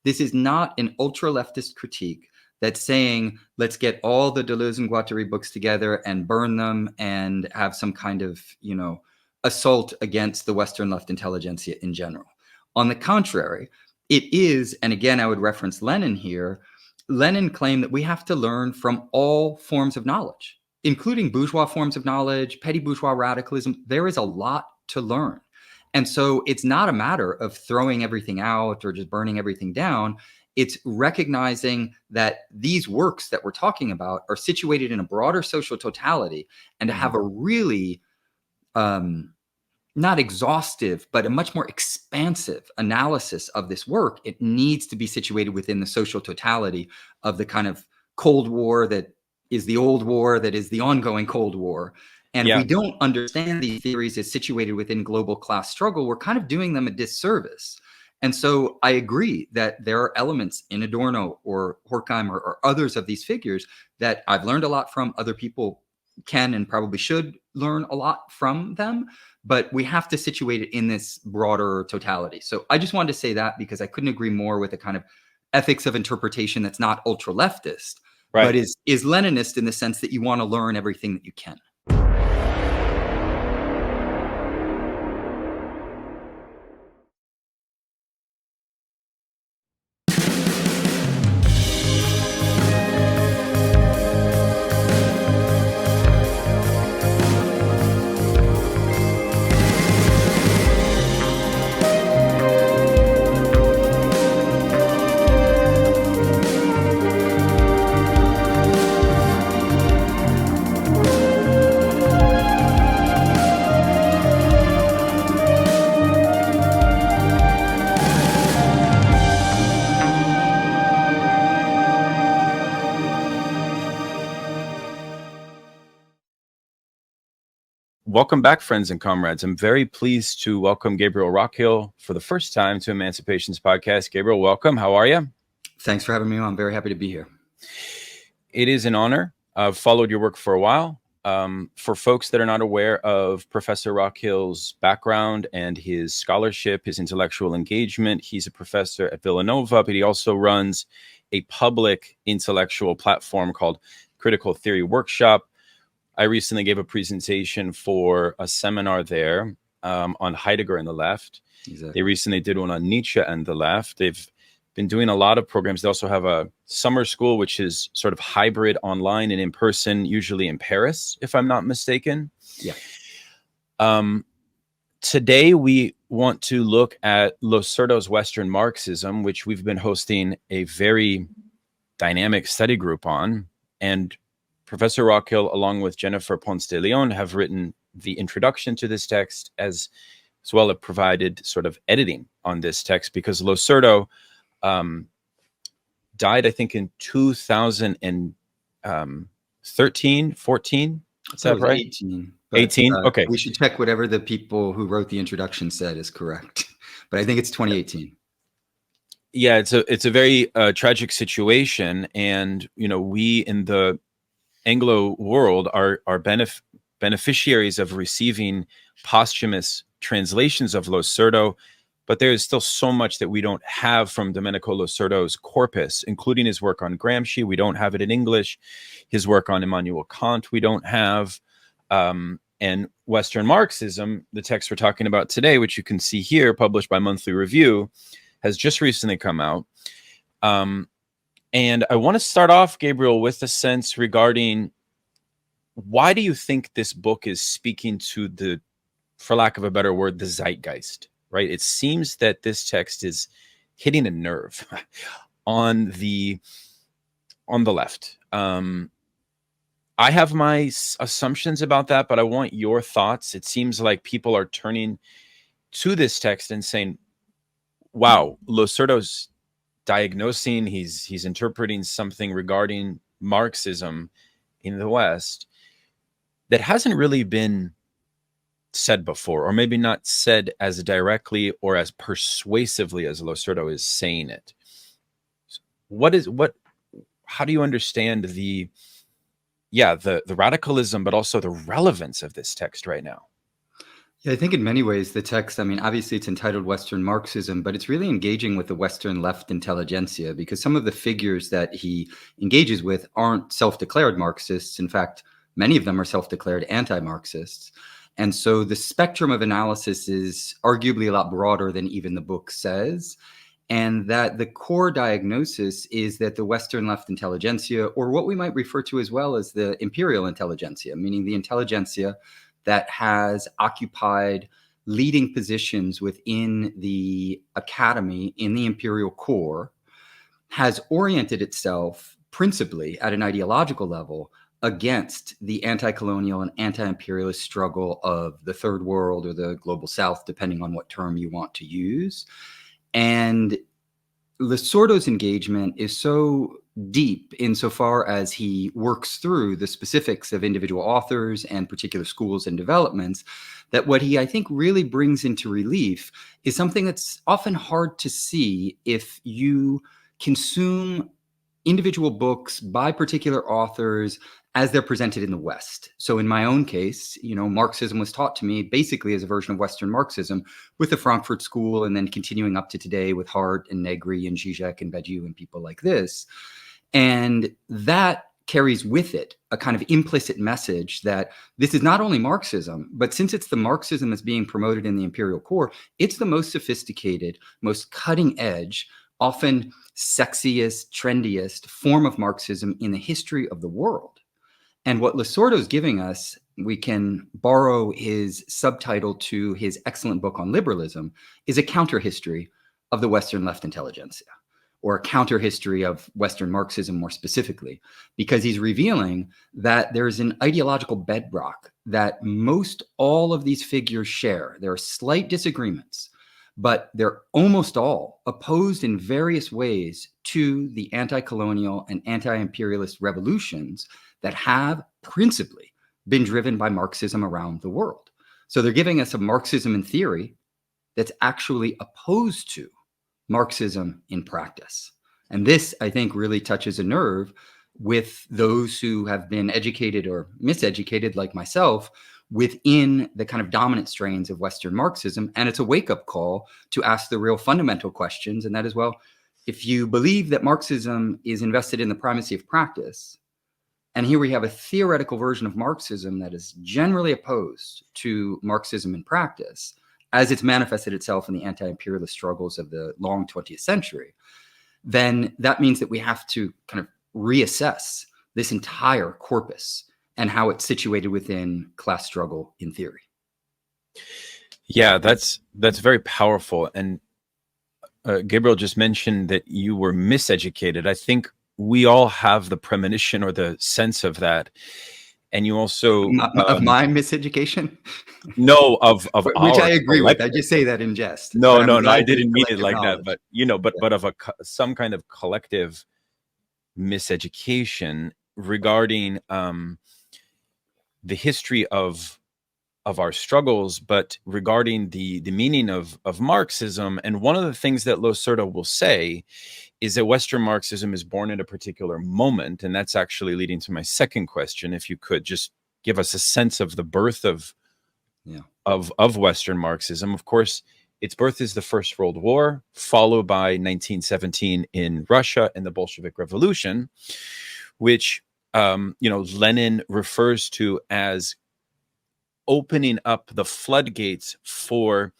This is not an ultra-leftist critique that's saying, let's get all the Deleuze and Guattari books together and burn them and have some kind of, assault against the Western left intelligentsia in general. On the contrary, it is, and again, I would reference Lenin here, Lenin claimed that we have to learn from all forms of knowledge, including bourgeois forms of knowledge, petty bourgeois radicalism. There is a lot to learn. And so it's not a matter of throwing everything out or just burning everything down. It's recognizing that these works that we're talking about are situated in a broader social totality, and to have a really not exhaustive, but a much more expansive analysis of this work, it needs to be situated within the social totality of the kind of Cold War that is the old war, that is the ongoing Cold War. And if we don't understand these theories as situated within global class struggle, we're kind of doing them a disservice. And so I agree that there are elements in Adorno or Horkheimer or others of these figures that I've learned a lot from. Other people can and probably should learn a lot from them, but we have to situate it in this broader totality. So I just wanted to say that because I couldn't agree more with the kind of ethics of interpretation that's not ultra-leftist, but is Leninist in the sense that you want to learn everything that you can. Welcome back, friends and comrades. I'm very pleased to welcome Gabriel Rockhill for the first time to Emancipations Podcast. Gabriel, welcome. How are you? Thanks for having me on. I'm very happy to be here. It is an honor. I've followed your work for a while. For folks that are not aware of Professor Rockhill's background and his scholarship, his intellectual engagement, he's a professor at Villanova, but he also runs a public intellectual platform called Critical Theory Workshop. I recently gave a presentation for a seminar there on Heidegger and the left. Exactly. They recently did one on Nietzsche and the left. They've been doing a lot of programs. They also have a summer school, which is sort of hybrid online and in person, usually in Paris, if I'm not mistaken. Yeah. Today, we want to look at Losurdo's Western Marxism, which we've been hosting a very dynamic study group on. And Professor Rockhill, along with Jennifer Ponce de Leon, have written the introduction to this text as well as provided sort of editing on this text, because Losurdo died, I think, in 2013, 14. Is that right? 18. 18? Okay. We should check whatever the people who wrote the introduction said is correct. But I think it's 2018. Yeah, it's a very tragic situation. And, we in the Anglo world are beneficiaries of receiving posthumous translations of Losurdo, but there is still so much that we don't have from Domenico Losurdo's corpus, including his work on Gramsci. We don't have it in English. His work on Immanuel Kant, we don't have. And Western Marxism, the text we're talking about today, which you can see here, published by Monthly Review, has just recently come out. And I want to start off, Gabriel, with a sense regarding why do you think this book is speaking to the, for lack of a better word, the zeitgeist, right? It seems that this text is hitting a nerve on the left. I have my assumptions about that, but I want your thoughts. It seems like people are turning to this text and saying, wow, Losurdo's diagnosing, he's interpreting something regarding Marxism in the West that hasn't really been said before, or maybe not said as directly or as persuasively as Losurdo is saying it. How do you understand the radicalism, but also the relevance of this text right now? Yeah, I think in many ways the text, I mean, obviously it's entitled Western Marxism, but it's really engaging with the Western left intelligentsia, because some of the figures that he engages with aren't self-declared Marxists. In fact, many of them are self-declared anti-Marxists. And so the spectrum of analysis is arguably a lot broader than even the book says. And that the core diagnosis is that the Western left intelligentsia, or what we might refer to as well as the imperial intelligentsia, meaning the intelligentsia that has occupied leading positions within the academy in the imperial core, has oriented itself principally at an ideological level against the anti-colonial and anti-imperialist struggle of the third world or the global south, depending on what term you want to use. And Losurdo's engagement is so deep insofar as he works through the specifics of individual authors and particular schools and developments, that what he, I think, really brings into relief is something that's often hard to see if you consume individual books by particular authors as they're presented in the West. So in my own case, Marxism was taught to me basically as a version of Western Marxism with the Frankfurt School, and then continuing up to today with Hart and Negri and Zizek and Badiou and people like this. And that carries with it a kind of implicit message that this is not only Marxism, but since it's the Marxism that's being promoted in the imperial core, it's the most sophisticated, most cutting edge, often sexiest, trendiest form of Marxism in the history of the world. And what Losurdo's giving us, we can borrow his subtitle to his excellent book on liberalism, is a counter-history of the Western left intelligentsia, or a counter-history of Western Marxism more specifically, because he's revealing that there's an ideological bedrock that most all of these figures share. There are slight disagreements, but they're almost all opposed in various ways to the anti-colonial and anti-imperialist revolutions that have principally been driven by Marxism around the world. So they're giving us a Marxism in theory that's actually opposed to Marxism in practice. And this, I think, really touches a nerve with those who have been educated or miseducated, like myself, within the kind of dominant strains of Western Marxism. And it's a wake-up call to ask the real fundamental questions. And that is, well, if you believe that Marxism is invested in the primacy of practice, and here we have a theoretical version of Marxism that is generally opposed to Marxism in practice, as it's manifested itself in the anti-imperialist struggles of the long 20th century, then that means that we have to kind of reassess this entire corpus and how it's situated within class struggle in theory. Yeah, that's very powerful. And Gabriel just mentioned that you were miseducated. I think we all have the premonition or the sense of that. And you also of my miseducation? No, of which I agree with. I just say that in jest. No, I didn't mean it like knowledge. That. But but of some kind of collective miseducation regarding the history of our struggles, but regarding the meaning of Marxism. And one of the things that Losurdo will say is that Western Marxism is born at a particular moment, and that's actually leading to my second question. If you could just give us a sense of the birth of Western Marxism. Of course, its birth is the First World War, followed by 1917 in Russia and the Bolshevik Revolution, which Lenin refers to as opening up the floodgates for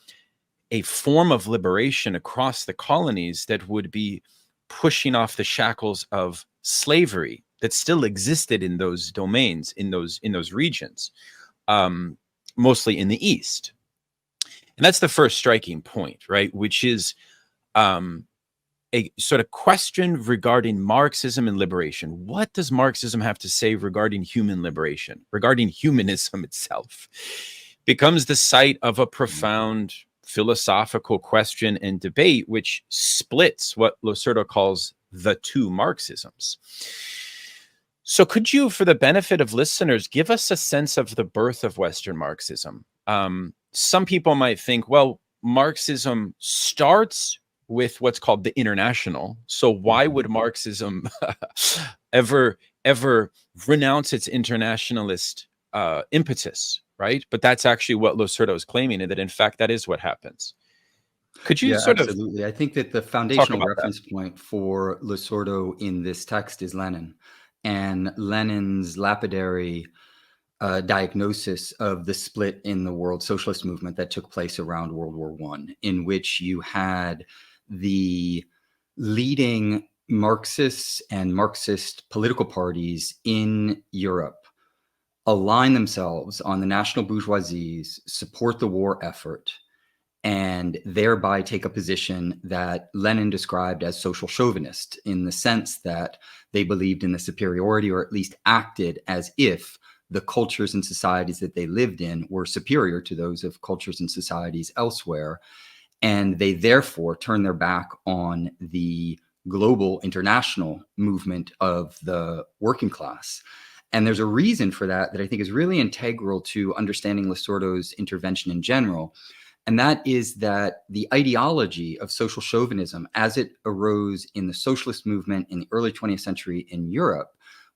a form of liberation across the colonies that would be pushing off the shackles of slavery that still existed in those domains, in those regions, mostly in the East. And that's the first striking point, right? Which is a sort of question regarding Marxism and liberation. What does Marxism have to say regarding human liberation, regarding humanism itself? Becomes the site of a profound philosophical question and debate, which splits what Losurdo calls the two Marxisms. So could you, for the benefit of listeners, give us a sense of the birth of Western Marxism? Some people might think, well, Marxism starts with what's called the international. So why would Marxism ever renounce its internationalist impetus? right? But that's actually what Losurdo is claiming, and that in fact that is what happens. Could you Yeah, sort of absolutely. I think that the talk foundational about that? reference point for Losurdo in this text is Lenin, and Lenin's lapidary diagnosis of the split in the world socialist movement that took place around World War I, in which you had the leading Marxists and Marxist political parties in Europe align themselves on the national bourgeoisies, support the war effort, and thereby take a position that Lenin described as social chauvinist, in the sense that they believed in the superiority, or at least acted as if the cultures and societies that they lived in were superior to those of cultures and societies elsewhere. And they therefore turned their back on the global international movement of the working class. And there's a reason for that that I think is really integral to understanding Losurdo's intervention in general. And that is that the ideology of social chauvinism, as it arose in the socialist movement in the early 20th century in Europe,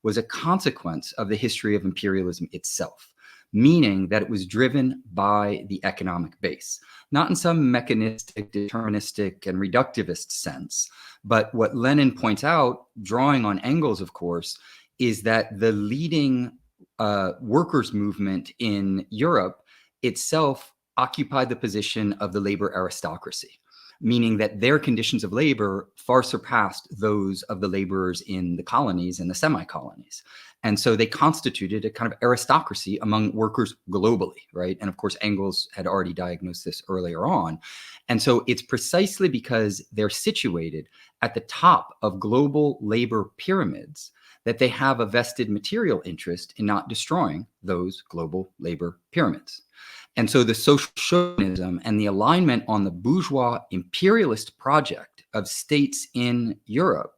was a consequence of the history of imperialism itself, meaning that it was driven by the economic base, not in some mechanistic, deterministic, and reductivist sense. But what Lenin points out, drawing on Engels, of course, is that the leading workers' movement in Europe itself occupied the position of the labor aristocracy, meaning that their conditions of labor far surpassed those of the laborers in the colonies and the semi-colonies. And so they constituted a kind of aristocracy among workers globally, right? And of course, Engels had already diagnosed this earlier on. And so it's precisely because they're situated at the top of global labor pyramids that they have a vested material interest in not destroying those global labor pyramids. And so the social chauvinism and the alignment on the bourgeois imperialist project of states in Europe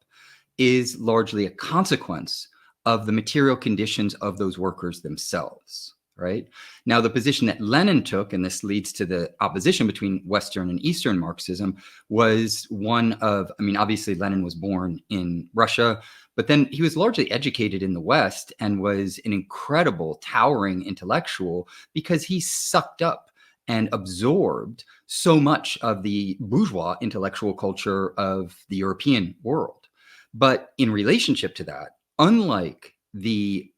is largely a consequence of the material conditions of those workers themselves, right? Now, the position that Lenin took, and this leads to the opposition between Western and Eastern Marxism, was one of, I mean, obviously Lenin was born in Russia, but then he was largely educated in the West and was an incredible, towering intellectual because he sucked up and absorbed so much of the bourgeois intellectual culture of the European world. But in relationship to that, unlike the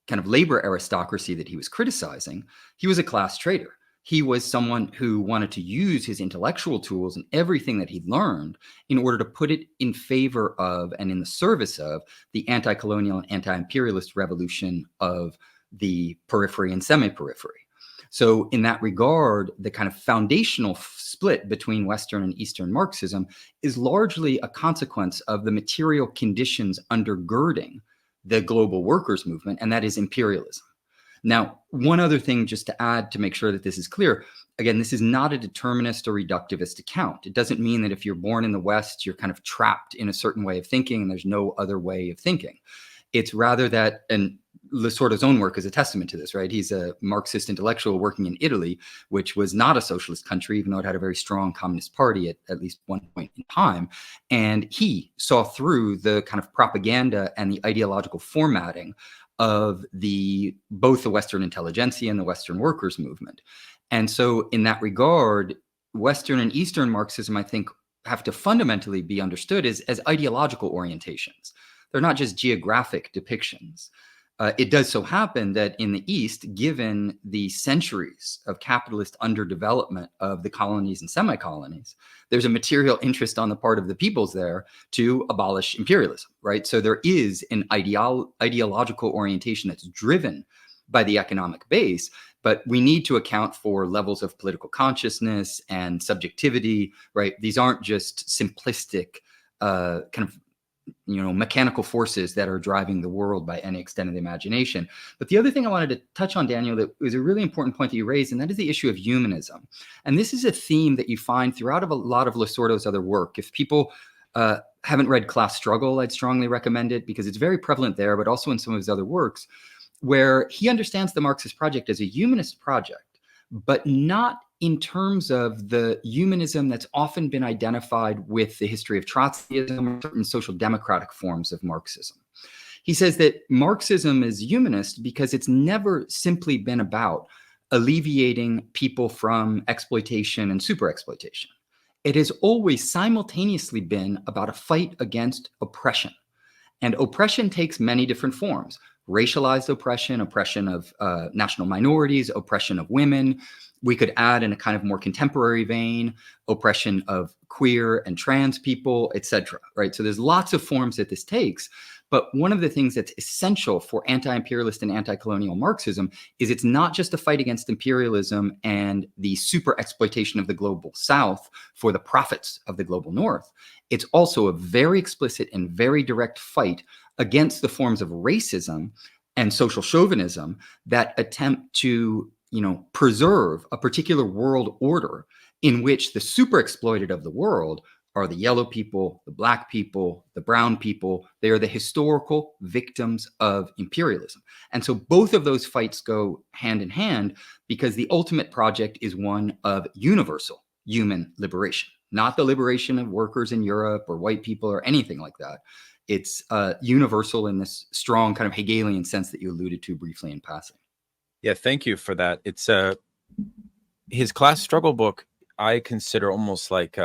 kind of labor aristocracy that he was criticizing, he was a class trader. He was someone who wanted to use his intellectual tools and everything that he'd learned in order to put it in favor of and in the service of the anti-colonial and anti-imperialist revolution of the periphery and semi-periphery. So in that regard, the kind of foundational split between Western and Eastern Marxism is largely a consequence of the material conditions undergirding the global workers' movement, and that is imperialism. Now, one other thing just to add to make sure that this is clear, again, this is not a determinist or reductivist account. It doesn't mean that if you're born in the West, you're kind of trapped in a certain way of thinking and there's no other way of thinking. It's rather that, and Losurdo's own work is a testament to this, right? He's a Marxist intellectual working in Italy, which was not a socialist country, even though it had a very strong communist party at least one point in time. And he saw through the kind of propaganda and the ideological formatting of both the Western intelligentsia and the Western workers movement. And so in that regard, Western and Eastern Marxism, I think, have to fundamentally be understood as ideological orientations. They're not just geographic depictions. It does so happen that in the East, given the centuries of capitalist underdevelopment of the colonies and semi-colonies, there's a material interest on the part of the peoples there to abolish imperialism, right? So there is an ideological orientation that's driven by the economic base, but we need to account for levels of political consciousness and subjectivity, right? These aren't just simplistic kind of mechanical forces that are driving the world by any extent of the imagination. But the other thing I wanted to touch on, Daniel, that was a really important point that you raised, and that is the issue of humanism. And this is a theme that you find throughout a lot of Losurdo's other work. If people haven't read Class Struggle, I'd strongly recommend it because it's very prevalent there, but also in some of his other works, where he understands the Marxist project as a humanist project, but not in terms of the humanism that's often been identified with the history of Trotskyism or certain social democratic forms of Marxism. He says that Marxism is humanist because it's never simply been about alleviating people from exploitation and super exploitation. It has always simultaneously been about a fight against oppression. And oppression takes many different forms: racialized oppression, oppression of national minorities, oppression of women. We could add, in a kind of more contemporary vein, oppression of queer and trans people, etc. Right? So there's lots of forms that this takes. But one of the things that's essential for anti-imperialist and anti-colonial Marxism is it's not just a fight against imperialism and the super exploitation of the global South for the profits of the global North. It's also a very explicit and very direct fight against the forms of racism and social chauvinism that attempt to, preserve a particular world order in which the super exploited of the world are the yellow people, the black people, the brown people. They are the historical victims of imperialism. And so both of those fights go hand in hand, because the ultimate project is one of universal human liberation, not the liberation of workers in Europe or white people or anything like that. It's universal in this strong kind of Hegelian sense that you alluded to briefly in passing. Yeah, thank you for that. It's his class struggle book, I consider almost like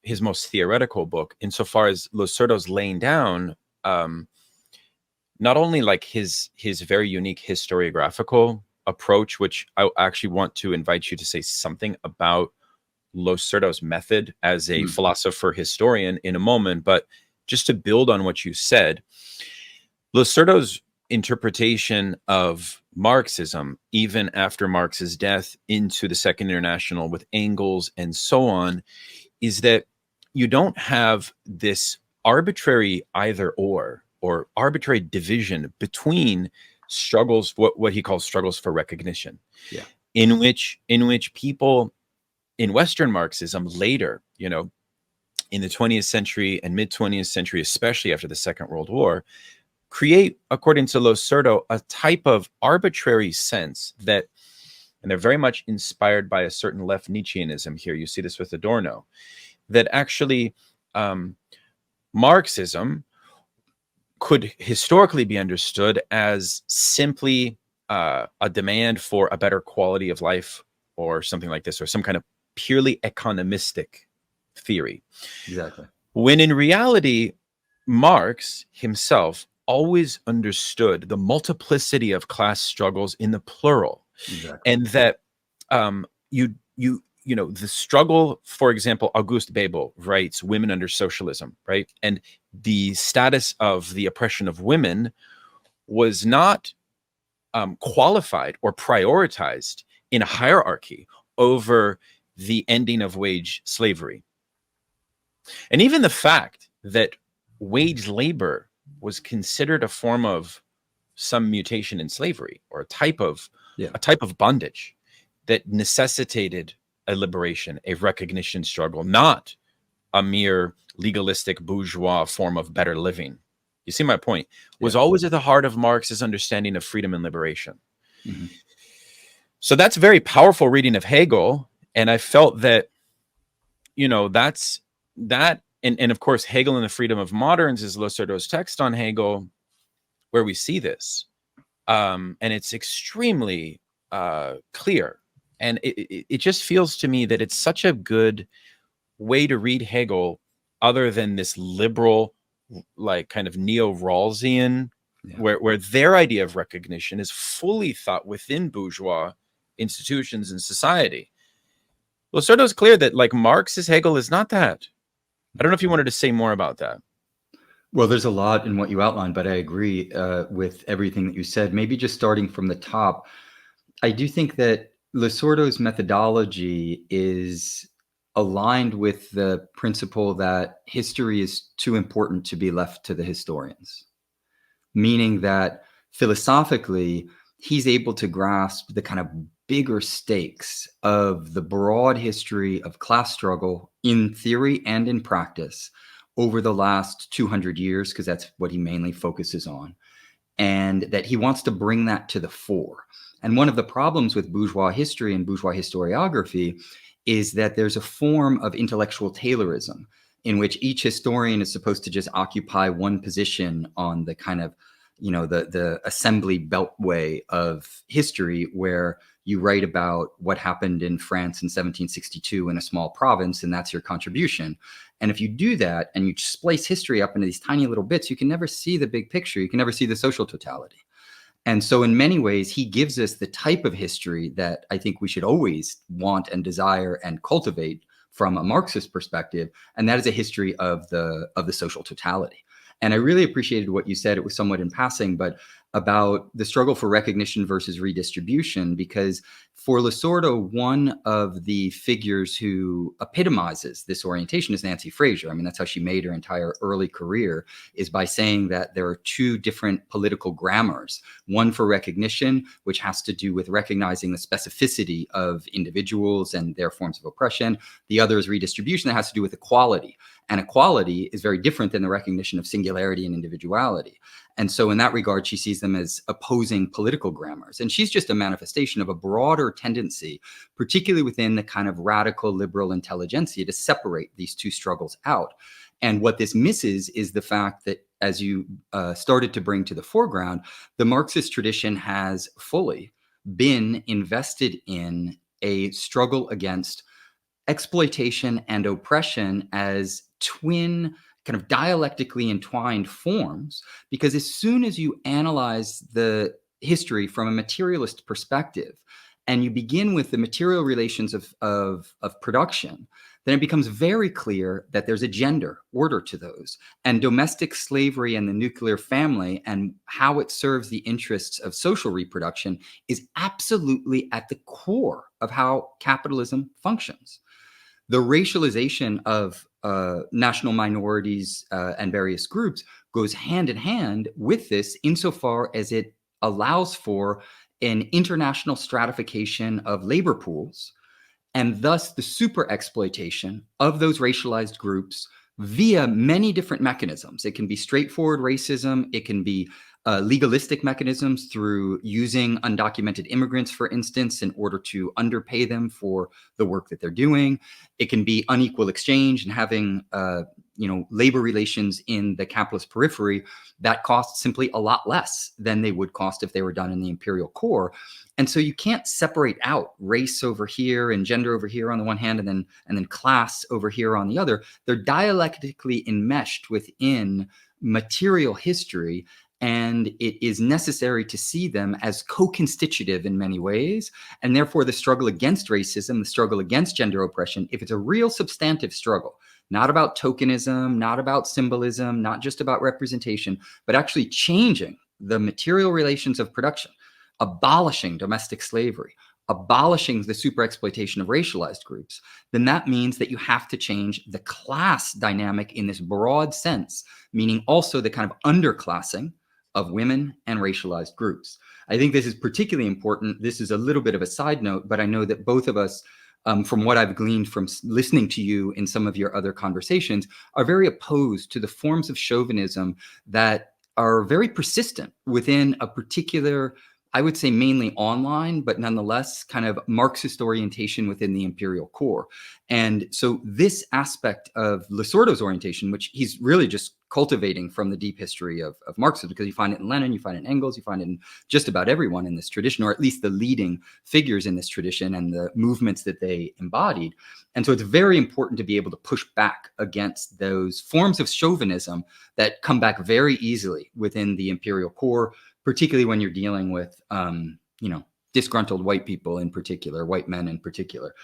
his most theoretical book, insofar as Losurdo's laying down not only like his very unique historiographical approach, which I actually want to invite you to say something about Losurdo's method as a philosopher historian in a moment, but just to build on what you said, Losurdo's interpretation of Marxism, even after Marx's death, into the Second International with Engels and so on, is that you don't have this arbitrary either or arbitrary division between struggles, what he calls struggles for recognition, in which people in Western Marxism later, in the 20th century and mid 20th century, especially after the Second World War, create, according to Losurdo, a type of arbitrary sense that, and they're very much inspired by a certain left Nietzscheanism here. You see this with Adorno, that actually Marxism could historically be understood as simply a demand for a better quality of life or something like this, or some kind of purely economistic theory. Exactly. When in reality, Marx himself always understood the multiplicity of class struggles in the plural. Exactly. And that the struggle, for example, August Bebel writes Women Under Socialism, right? And the status of the oppression of women was not qualified or prioritized in a hierarchy over the ending of wage slavery. And even the fact that wage labor was considered a form of some mutation in slavery, or a type of bondage that necessitated a liberation, a recognition struggle, not a mere legalistic bourgeois form of better living. You see my point? Was always at the heart of Marx's understanding of freedom and liberation. Mm-hmm. So that's a very powerful reading of Hegel. And I felt that, that's that. And of course, Hegel and the Freedom of Moderns is Losurdo's text on Hegel, where we see this. And it's extremely clear. And it just feels to me that it's such a good way to read Hegel, other than this liberal, like kind of neo-Rawlsian, where their idea of recognition is fully thought within bourgeois institutions and society. Losurdo's clear that like Marx's Hegel is not that. I don't know if you wanted to say more about that. Well, there's a lot in what you outlined, but I agree with everything that you said. Maybe just starting from the top, I do think that Losurdo's methodology is aligned with the principle that history is too important to be left to the historians, meaning that philosophically, he's able to grasp the kind of bigger stakes of the broad history of class struggle in theory and in practice over the last 200 years, because that's what he mainly focuses on, and that he wants to bring that to the fore. And one of the problems with bourgeois history and bourgeois historiography is that there's a form of intellectual Taylorism in which each historian is supposed to just occupy one position on the kind of, the assembly beltway of history, where you write about what happened in France in 1762 in a small province, and that's your contribution. And if you do that and you splice history up into these tiny little bits, you can never see the big picture. You can never see the social totality. And so in many ways, he gives us the type of history that I think we should always want and desire and cultivate from a Marxist perspective. And that is a history of the social totality. And I really appreciated what you said. It was somewhat in passing, but about the struggle for recognition versus redistribution, because for Losurdo, one of the figures who epitomizes this orientation is Nancy Fraser. I mean, that's how she made her entire early career, is by saying that there are two different political grammars, one for recognition, which has to do with recognizing the specificity of individuals and their forms of oppression. The other is redistribution, that has to do with equality. And equality is very different than the recognition of singularity and individuality. And so in that regard, she sees them as opposing political grammars. And she's just a manifestation of a broader tendency, particularly within the kind of radical liberal intelligentsia, to separate these two struggles out. And what this misses is the fact that, as you started to bring to the foreground, the Marxist tradition has fully been invested in a struggle against exploitation and oppression as twin kind of dialectically entwined forms, because as soon as you analyze the history from a materialist perspective and you begin with the material relations of production, then it becomes very clear that there's a gender order to those. And domestic slavery and the nuclear family and how it serves the interests of social reproduction is absolutely at the core of how capitalism functions. The racialization of national minorities and various groups goes hand in hand with this, insofar as it allows for an international stratification of labor pools, and thus the super exploitation of those racialized groups via many different mechanisms. It can be straightforward racism. It can be legalistic mechanisms through using undocumented immigrants, for instance, in order to underpay them for the work that they're doing. It can be unequal exchange and having labor relations in the capitalist periphery that cost simply a lot less than they would cost if they were done in the imperial core. And so you can't separate out race over here and gender over here on the one hand, and then class over here on the other. They're dialectically enmeshed within material history, and it is necessary to see them as co-constitutive in many ways. And therefore, the struggle against racism, the struggle against gender oppression, if it's a real substantive struggle, not about tokenism, not about symbolism, not just about representation, but actually changing the material relations of production, abolishing domestic slavery, abolishing the super exploitation of racialized groups, then that means that you have to change the class dynamic in this broad sense, meaning also the kind of underclassing of women and racialized groups. I think this is particularly important. This is a little bit of a side note, but I know that both of us, from what I've gleaned from listening to you in some of your other conversations, are very opposed to the forms of chauvinism that are very persistent within a particular, I would say mainly online, but nonetheless kind of Marxist orientation within the imperial core. And so this aspect of Losurdo's orientation, which he's really just cultivating from the deep history of Marxism, because you find it in Lenin, you find it in Engels, you find it in just about everyone in this tradition, or at least the leading figures in this tradition and the movements that they embodied. And so it's very important to be able to push back against those forms of chauvinism that come back very easily within the imperial core, particularly when you're dealing with, disgruntled white people in particular, white men in particular.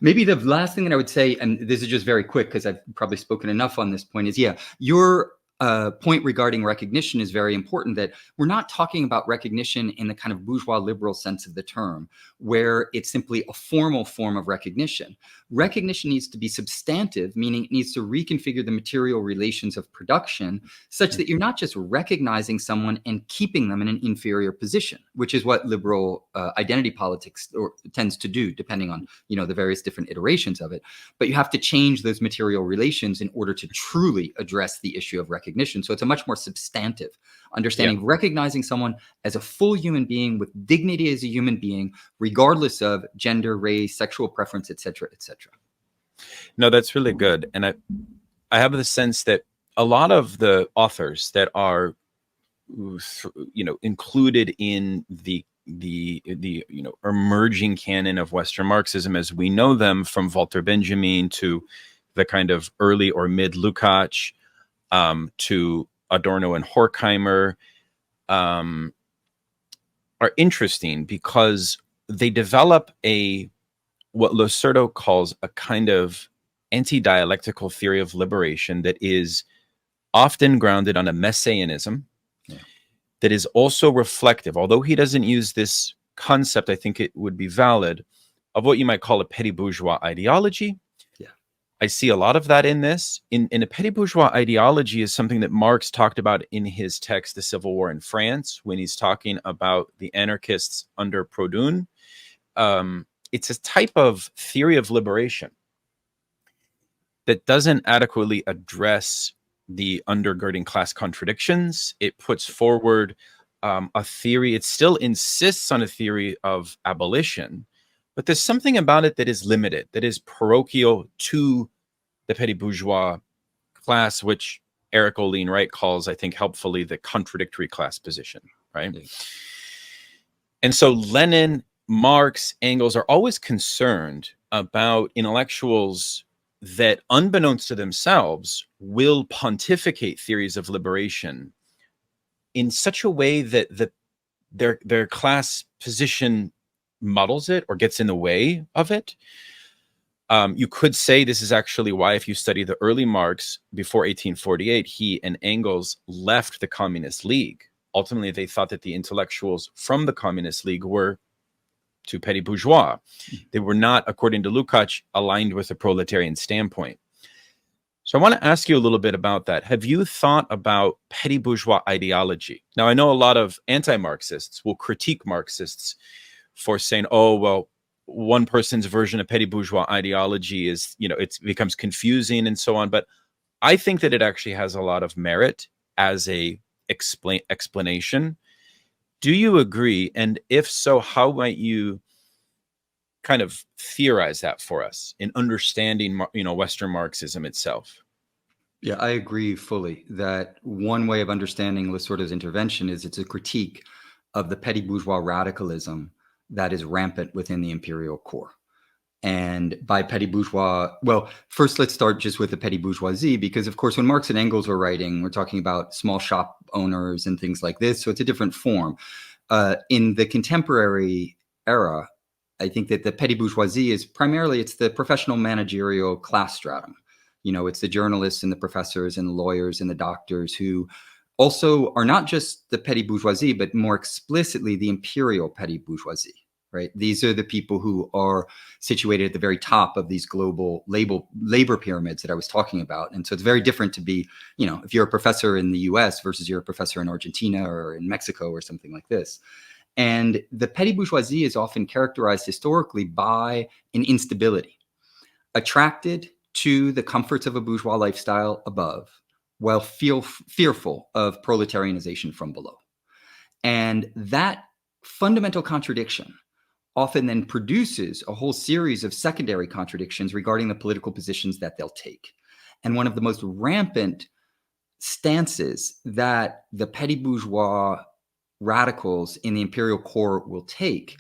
Maybe the last thing that I would say, and this is just very quick because I've probably spoken enough on this point, is your point regarding recognition is very important, that we're not talking about recognition in the kind of bourgeois liberal sense of the term, where it's simply a formal form of recognition. Recognition needs to be substantive, meaning it needs to reconfigure the material relations of production such that you're not just recognizing someone and keeping them in an inferior position, which is what liberal identity politics tends to do, depending on the various different iterations of it. But you have to change those material relations in order to truly address the issue of recognition. So it's a much more substantive understanding, recognizing someone as a full human being with dignity as a human being, regardless of gender, race, sexual preference, et cetera, et cetera. No, that's really good. And I have the sense that a lot of the authors that are included in the the emerging canon of Western Marxism as we know them, from Walter Benjamin to the kind of early or mid Lukács, to Adorno and Horkheimer, are interesting because they develop what Losurdo calls a kind of anti-dialectical theory of liberation that is often grounded on a messianism, that is also reflective, although he doesn't use this concept, I think it would be valid, of what you might call a petty bourgeois ideology. Yeah. I see a lot of that in this. In a petty bourgeois ideology is something that Marx talked about in his text, The Civil War in France, when he's talking about the anarchists under Proudhon. It's a type of theory of liberation that doesn't adequately address the undergirding class contradictions. It puts forward a theory. It still insists on a theory of abolition, but there's something about it that is limited, that is parochial to the petty bourgeois class, which Eric Olin Wright calls, I think helpfully, the contradictory class position, right? And so Lenin, Marx, Engels are always concerned about intellectuals that, unbeknownst to themselves, will pontificate theories of liberation in such a way that their class position muddles it or gets in the way of it. You could say this is actually why, if you study the early Marx before 1848, he and Engels left the Communist League. Ultimately, they thought that the intellectuals from the Communist League were too petty bourgeois. They were not, according to Lukács, aligned with the proletarian standpoint. So I want to ask you a little bit about that. Have you thought about petty bourgeois ideology? Now, I know a lot of anti-Marxists will critique Marxists for saying, oh, well, one person's version of petty bourgeois ideology is, it becomes confusing and so on. But I think that it actually has a lot of merit as a explanation. Do you agree? And if so, how might you kind of theorize that for us in understanding, Western Marxism itself? Yeah, I agree fully that one way of understanding Losurdo's intervention is it's a critique of the petty bourgeois radicalism that is rampant within the imperial core. And by petty bourgeois, well, first let's start just with the petty bourgeoisie, because of course when Marx and Engels were writing, we're talking about small shop owners and things like this. So it's a different form. In the contemporary era, I think that the petty bourgeoisie is primarily, it's the professional managerial class stratum. It's the journalists and the professors and the lawyers and the doctors who also are not just the petty bourgeoisie, but more explicitly the imperial petty bourgeoisie, right? These are the people who are situated at the very top of these global labor pyramids that I was talking about. And so it's very different to be, if you're a professor in the US versus you're a professor in Argentina or in Mexico or something like this. And the petty bourgeoisie is often characterized historically by an instability, attracted to the comforts of a bourgeois lifestyle above, while fearful of proletarianization from below. And that fundamental contradiction often then produces a whole series of secondary contradictions regarding the political positions that they'll take. And one of the most rampant stances that the petty bourgeois radicals in the imperial core will take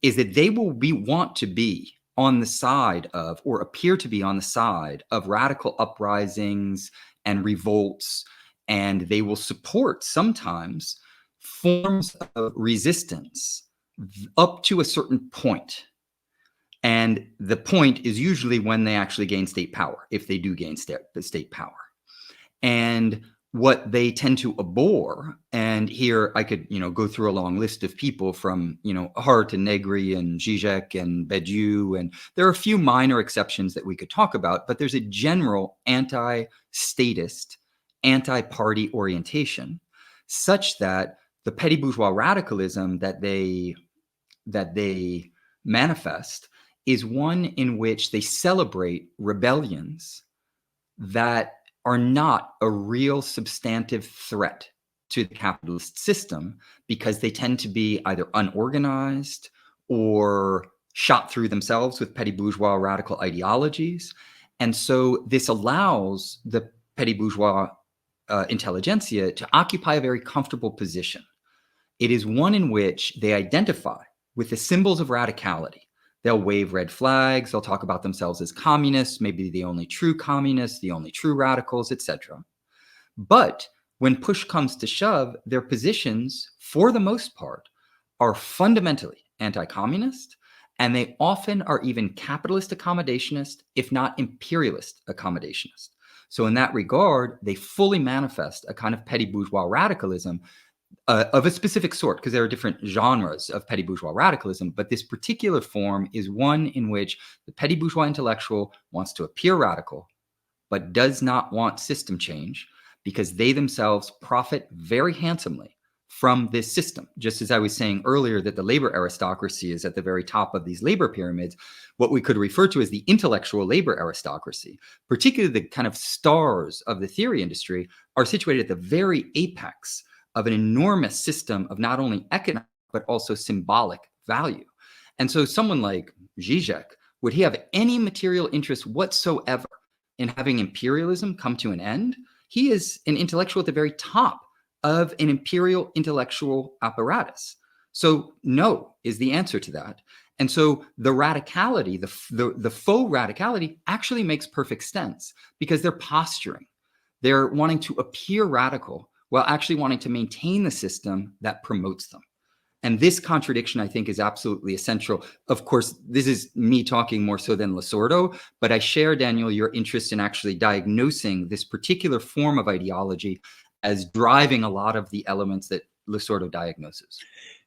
is that they will want to be on the side of, or appear to be on the side of, radical uprisings and revolts, and they will support sometimes forms of resistance up to a certain point. And the point is usually when they actually gain state power, if they do gain state power. And what they tend to abhor, and here I could, go through a long list of people from, Hart and Negri and Zizek and Badiou, and there are a few minor exceptions that we could talk about, but there's a general anti-statist, anti-party orientation, such that the petty bourgeois radicalism that they manifest is one in which they celebrate rebellions that are not a real substantive threat to the capitalist system, because they tend to be either unorganized or shot through themselves with petty bourgeois radical ideologies. And so this allows the petty bourgeois intelligentsia to occupy a very comfortable position It is one in which they identify with the symbols of radicality. They'll wave red flags. They'll talk about themselves as communists, maybe the only true communists, the only true radicals, etc. But when push comes to shove, their positions, for the most part, are fundamentally anti-communist, and they often are even capitalist accommodationist, if not imperialist accommodationist. So in that regard, they fully manifest a kind of petty bourgeois radicalism of a specific sort, because there are different genres of petty bourgeois radicalism, but this particular form is one in which the petty bourgeois intellectual wants to appear radical, but does not want system change, because they themselves profit very handsomely from this system. Just as I was saying earlier that the labor aristocracy is at the very top of these labor pyramids, what we could refer to as the intellectual labor aristocracy, particularly the kind of stars of the theory industry, are situated at the very apex of an enormous system of not only economic, but also symbolic value. And so someone like Zizek, would he have any material interest whatsoever in having imperialism come to an end? He is an intellectual at the very top of an imperial intellectual apparatus. So no is the answer to that. And so the radicality, the faux radicality actually makes perfect sense, because they're posturing. They're wanting to appear radical while actually wanting to maintain the system that promotes them. And this contradiction, I think, is absolutely essential. Of course, this is me talking more so than Losurdo, but I share, Daniel, your interest in actually diagnosing this particular form of ideology as driving a lot of the elements that Losurdo diagnoses.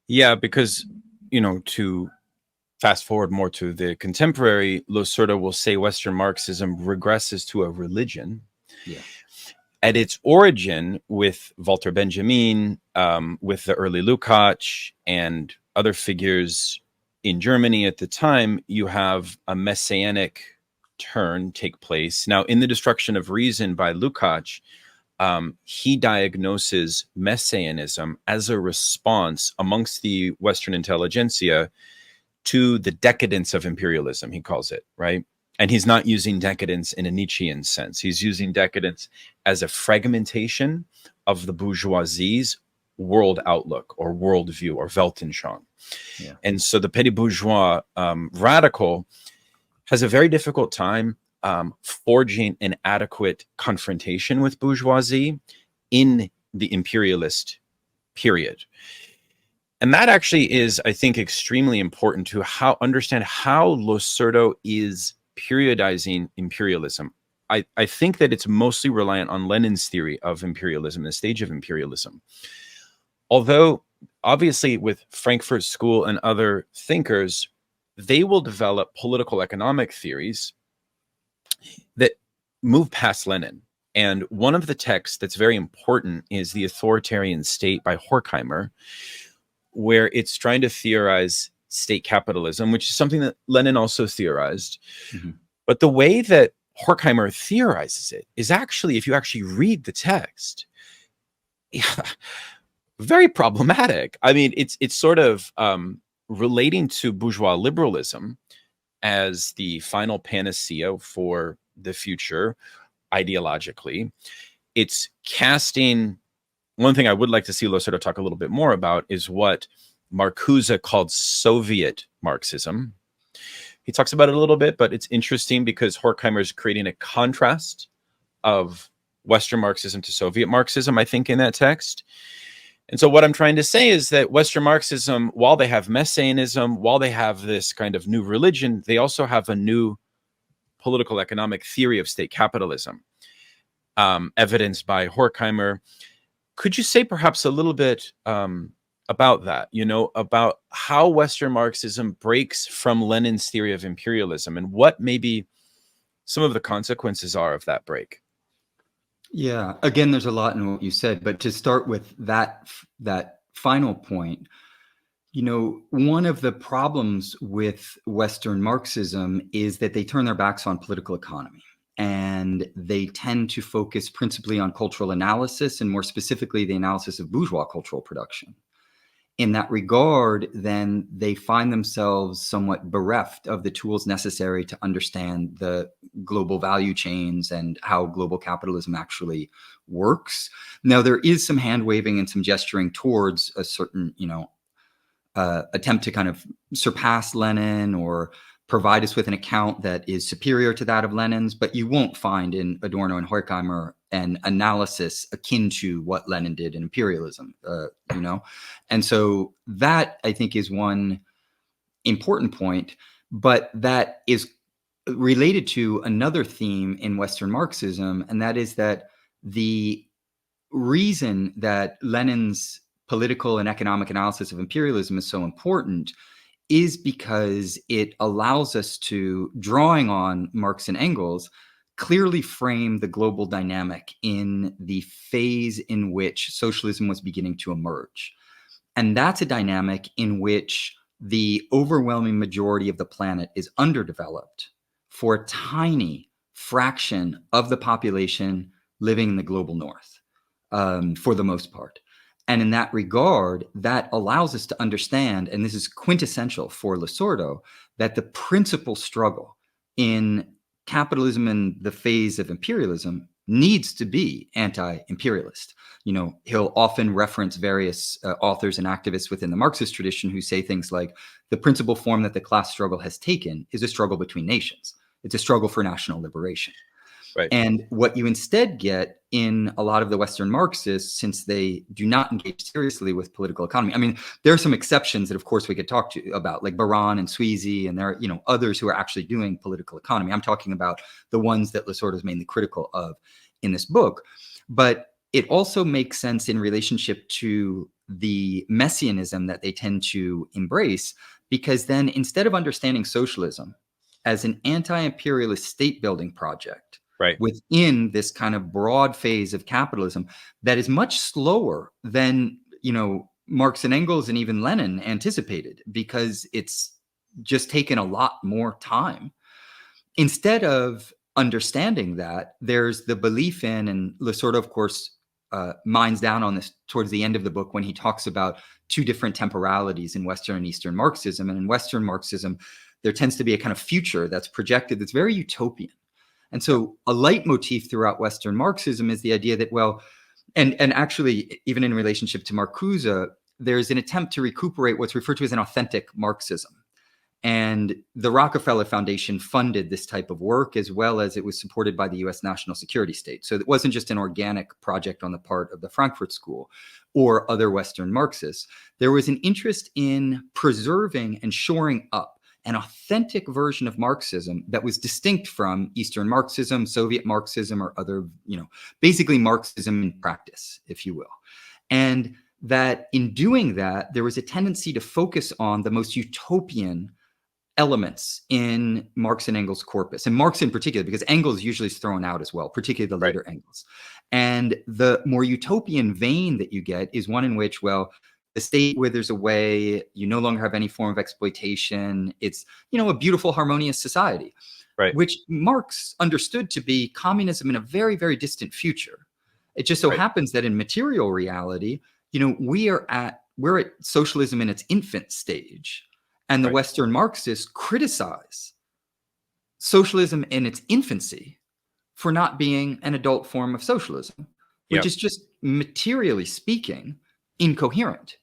Yeah, because, you know, to fast forward more to the contemporary, Losurdo will say Western Marxism regresses to a religion. Yeah. At its origin, with Walter Benjamin, with the early Lukács and other figures in Germany at the time, you have a messianic turn take place. Now, in The Destruction of Reason by Lukács, he diagnoses messianism as a response amongst the Western intelligentsia to the decadence of imperialism, he calls it, right? And he's not using decadence in a Nietzschean sense. He's using decadence as a fragmentation of the bourgeoisie's world outlook or worldview or Weltanschauung. Yeah. And so the petty bourgeois radical has a very difficult time forging an adequate confrontation with bourgeoisie in the imperialist period. And that actually is, I think, extremely important to understand how Losurdo is periodizing imperialism. I think that it's mostly reliant on Lenin's theory of imperialism, the stage of imperialism. Although, obviously, with Frankfurt School and other thinkers, they will develop political economic theories that move past Lenin. And one of the texts that's very important is The Authoritarian State by Horkheimer, where it's trying to theorize state capitalism, which is something that Lenin also theorized. Mm-hmm. But the way that Horkheimer theorizes it is actually, if you actually read the text, very problematic. I mean, it's sort of relating to bourgeois liberalism as the final panacea for the future ideologically. It's casting, one thing I would like to see Losurdo talk a little bit more about is what Marcuse called Soviet Marxism. He talks about it a little bit, but it's interesting because Horkheimer is creating a contrast of Western Marxism to Soviet Marxism, I think, in that text. And so what I'm trying to say is that Western Marxism, while they have messianism, while they have this kind of new religion, they also have a new political economic theory of state capitalism, evidenced by Horkheimer. Could you say perhaps a little bit about that, you know, about how Western Marxism breaks from Lenin's theory of imperialism and what maybe some of the consequences are of that break? Yeah, again, there's a lot in what you said, but to start with that final point, you know, one of the problems with Western Marxism is that they turn their backs on political economy. And they tend to focus principally on cultural analysis, and more specifically, the analysis of bourgeois cultural production. in that regard, then they find themselves somewhat bereft of the tools necessary to understand the global value chains and how global capitalism actually works. Now, there is some hand waving and some gesturing towards a certain, attempt to kind of surpass Lenin or provide us with an account that is superior to that of Lenin's, but you won't find in Adorno and Horkheimer an analysis akin to what Lenin did in imperialism, And so that, I think, is one important point, but that is related to another theme in Western Marxism, and that is that the reason that Lenin's political and economic analysis of imperialism is so important is because it allows us to, drawing on Marx and Engels, clearly frame the global dynamic in the phase in which socialism was beginning to emerge. And that's a dynamic in which the overwhelming majority of the planet is underdeveloped for a tiny fraction of the population living in the global north, for the most part. And in that regard, that allows us to understand, and this is quintessential for Losurdo, that the principal struggle in capitalism in the phase of imperialism needs to be anti-imperialist. He'll often reference various authors and activists within the Marxist tradition who say things like, the principal form that the class struggle has taken is a struggle between nations. It's a struggle for national liberation. Right. And what you instead get in a lot of the Western Marxists, since they do not engage seriously with political economy, I mean, there are some exceptions that, of course, we could talk to about, like Baran and Sweezy, and there are, others who are actually doing political economy. I'm talking about the ones that Losurdo is mainly critical of in this book. But it also makes sense in relationship to the messianism that they tend to embrace, because then instead of understanding socialism as an anti-imperialist state-building project, right, within this kind of broad phase of capitalism that is much slower than, Marx and Engels and even Lenin anticipated, because it's just taken a lot more time. Instead of understanding that, there's the belief in, and Losurdo, of course, mines down on this towards the end of the book when he talks about two different temporalities in Western and Eastern Marxism. And in Western Marxism, there tends to be a kind of future that's projected that's very utopian. And so a leitmotif throughout Western Marxism is the idea that, well, and actually, even in relationship to Marcuse, there's an attempt to recuperate what's referred to as an authentic Marxism. And the Rockefeller Foundation funded this type of work, as well as it was supported by the US national security state. So it wasn't just an organic project on the part of the Frankfurt School or other Western Marxists. There was an interest in preserving and shoring up an authentic version of Marxism that was distinct from Eastern Marxism, Soviet Marxism, or other, basically Marxism in practice, if you will. And that in doing that, there was a tendency to focus on the most utopian elements in Marx and Engels' corpus, and Marx in particular, because Engels usually is thrown out as well, particularly the later Engels. And the more utopian vein that you get is one in which, well, the state withers away, you no longer have any form of exploitation. It's, a beautiful, harmonious society, which Marx understood to be communism in a very, very distant future. It just so happens that in material reality, we're at socialism in its infant stage. And the Western Marxists criticize socialism in its infancy for not being an adult form of socialism, which is just, materially speaking, incoherent.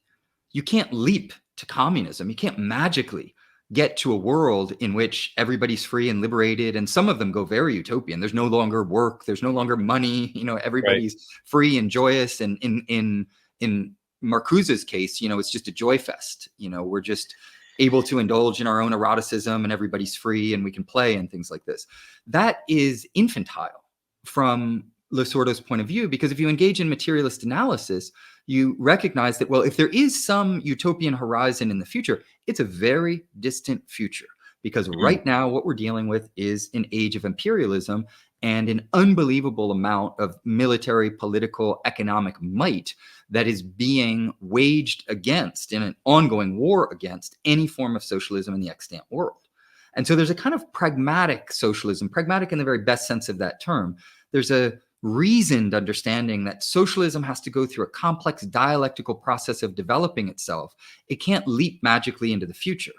You can't leap to communism. You can't magically get to a world in which everybody's free and liberated, and some of them go very utopian. There's no longer work. There's no longer money. Everybody's free and joyous. And in Marcuse's case, it's just a joy fest. We're just able to indulge in our own eroticism, and everybody's free, and we can play and things like this. That is infantile from Losurdo's point of view, because if you engage in materialist analysis, you recognize that, well, if there is some utopian horizon in the future, it's a very distant future, because right now what we're dealing with is an age of imperialism and an unbelievable amount of military, political, economic might that is being waged against, in an ongoing war against, any form of socialism in the extant world. And so there's a kind of pragmatic socialism, pragmatic in the very best sense of that term. There's a reasoned understanding that socialism has to go through a complex dialectical process of developing itself. It can't leap magically into the future.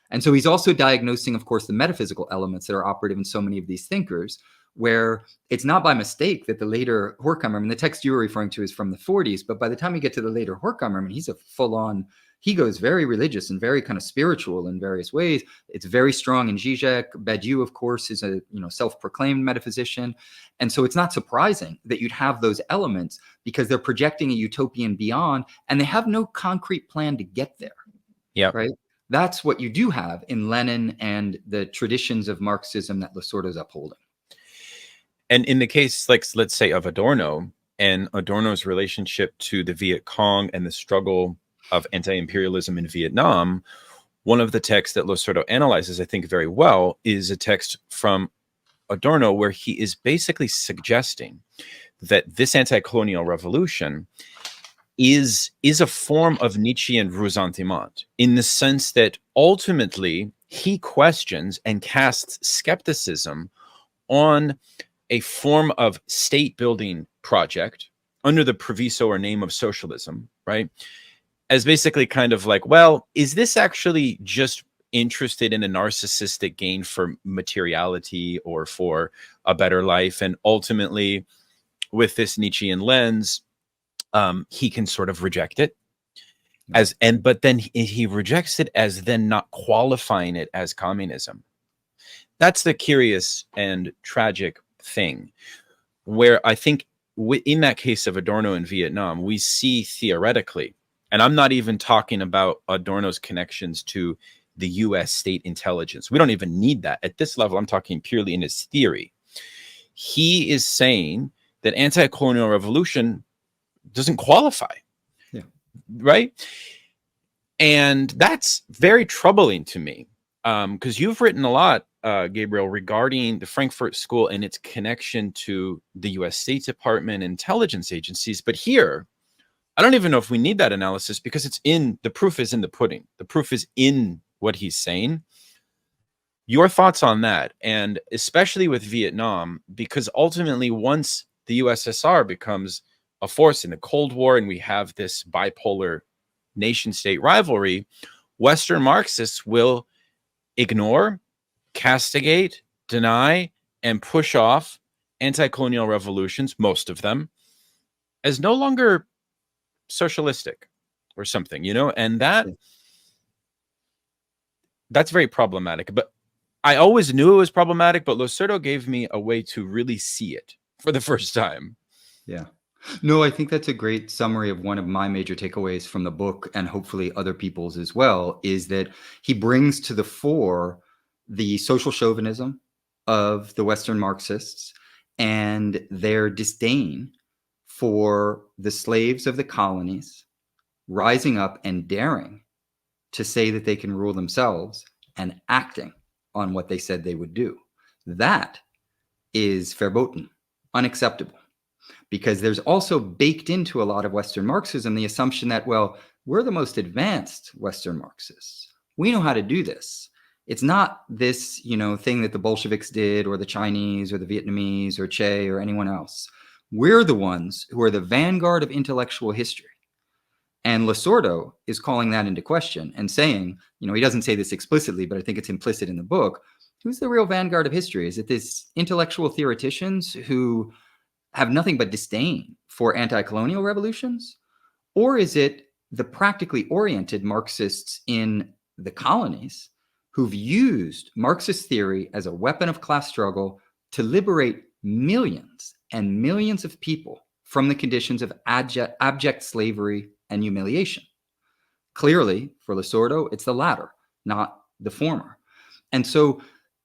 And so he's also diagnosing, of course, the metaphysical elements that are operative in so many of these thinkers, where it's not by mistake that the later Horkheimer, I mean, the text you were referring to is from the 40s, but by the time you get to the later Horkheimer, I mean, he's a full-on, he goes very religious and very kind of spiritual in various ways. It's very strong in Zizek. Badiou, of course, is a self-proclaimed metaphysician. And so it's not surprising that you'd have those elements because they're projecting a utopian beyond, and they have no concrete plan to get there. Yeah. Right? That's what you do have in Lenin and the traditions of Marxism that Losurdo is upholding. And in the case, like, let's say, of Adorno and Adorno's relationship to the Viet Cong and the struggle of anti-imperialism in Vietnam, one of the texts that Losurdo analyzes, I think, very well, is a text from Adorno where he is basically suggesting that this anti-colonial revolution is a form of Nietzschean ressentiment, in the sense that ultimately he questions and casts skepticism on a form of state building project under the proviso or name of socialism, right? As basically kind of like, well, is this actually just interested in a narcissistic gain for materiality or for a better life? And ultimately, with this Nietzschean lens, he can sort of reject it but then he rejects it as then not qualifying it as communism. That's the curious and tragic thing, where I think in that case of Adorno in Vietnam, we see theoretically, and I'm not even talking about Adorno's connections to the US state intelligence. We don't even need that. At this level, I'm talking purely in his theory. He is saying that anti-colonial revolution doesn't qualify. Yeah. Right? And that's very troubling to me, because you've written a lot, Gabriel, regarding the Frankfurt School and its connection to the US State Department intelligence agencies. But here, I don't even know if we need that analysis, because the proof is in the pudding. The proof is in what he's saying. Your thoughts on that, and especially with Vietnam, because ultimately once the USSR becomes a force in the Cold War and we have this bipolar nation-state rivalry, Western Marxists will ignore, castigate, deny, and push off anti-colonial revolutions, most of them, as no longer socialistic or something, and that's very problematic. But I always knew it was problematic, but Losurdo gave me a way to really see it for the first time. Yeah. No, I think that's a great summary of one of my major takeaways from the book, and hopefully other people's as well, is that he brings to the fore the social chauvinism of the Western Marxists and their disdain for the slaves of the colonies rising up and daring to say that they can rule themselves and acting on what they said they would do. That is verboten, unacceptable. Because there's also baked into a lot of Western Marxism the assumption that, well, we're the most advanced Western Marxists. We know how to do this. It's not this, thing that the Bolsheviks did, or the Chinese, or the Vietnamese, or Che, or anyone else. We're the ones who are the vanguard of intellectual history. And Losurdo is calling that into question and saying, he doesn't say this explicitly, but I think it's implicit in the book. Who's the real vanguard of history? Is it these intellectual theoreticians who have nothing but disdain for anti-colonial revolutions? Or is it the practically oriented Marxists in the colonies who've used Marxist theory as a weapon of class struggle to liberate millions and millions of people from the conditions of abject slavery and humiliation? Clearly, for Losurdo, it's the latter, not the former. And so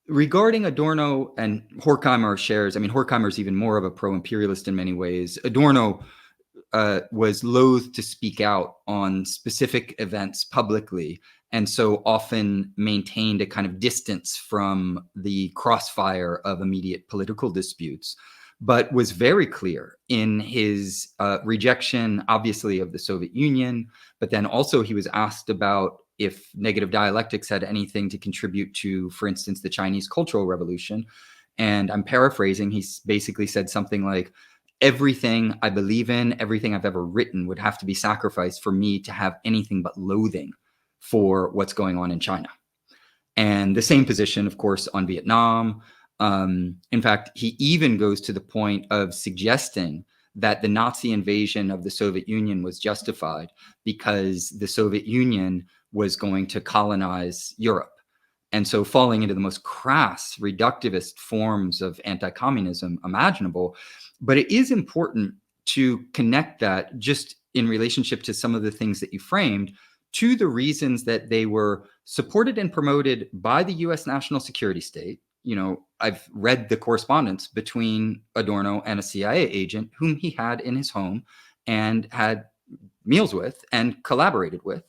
regarding Adorno and Horkheimer shares, Horkheimer is even more of a pro-imperialist in many ways. Adorno was loath to speak out on specific events publicly, and so often maintained a kind of distance from the crossfire of immediate political disputes, but was very clear in his rejection, obviously, of the Soviet Union, but then also he was asked about if negative dialectics had anything to contribute to, for instance, the Chinese Cultural Revolution. And I'm paraphrasing, he basically said something like, everything I believe in, everything I've ever written would have to be sacrificed for me to have anything but loathing for what's going on in China. And the same position, of course, on Vietnam. In fact, he even goes to the point of suggesting that the Nazi invasion of the Soviet Union was justified because the Soviet Union was going to colonize Europe. And so falling into the most crass, reductivist forms of anti-communism imaginable. But it is important to connect that, just in relationship to some of the things that you framed, to the reasons that they were supported and promoted by the US national security state. You know, I've read the correspondence between Adorno and a CIA agent whom he had in his home and had meals with and collaborated with,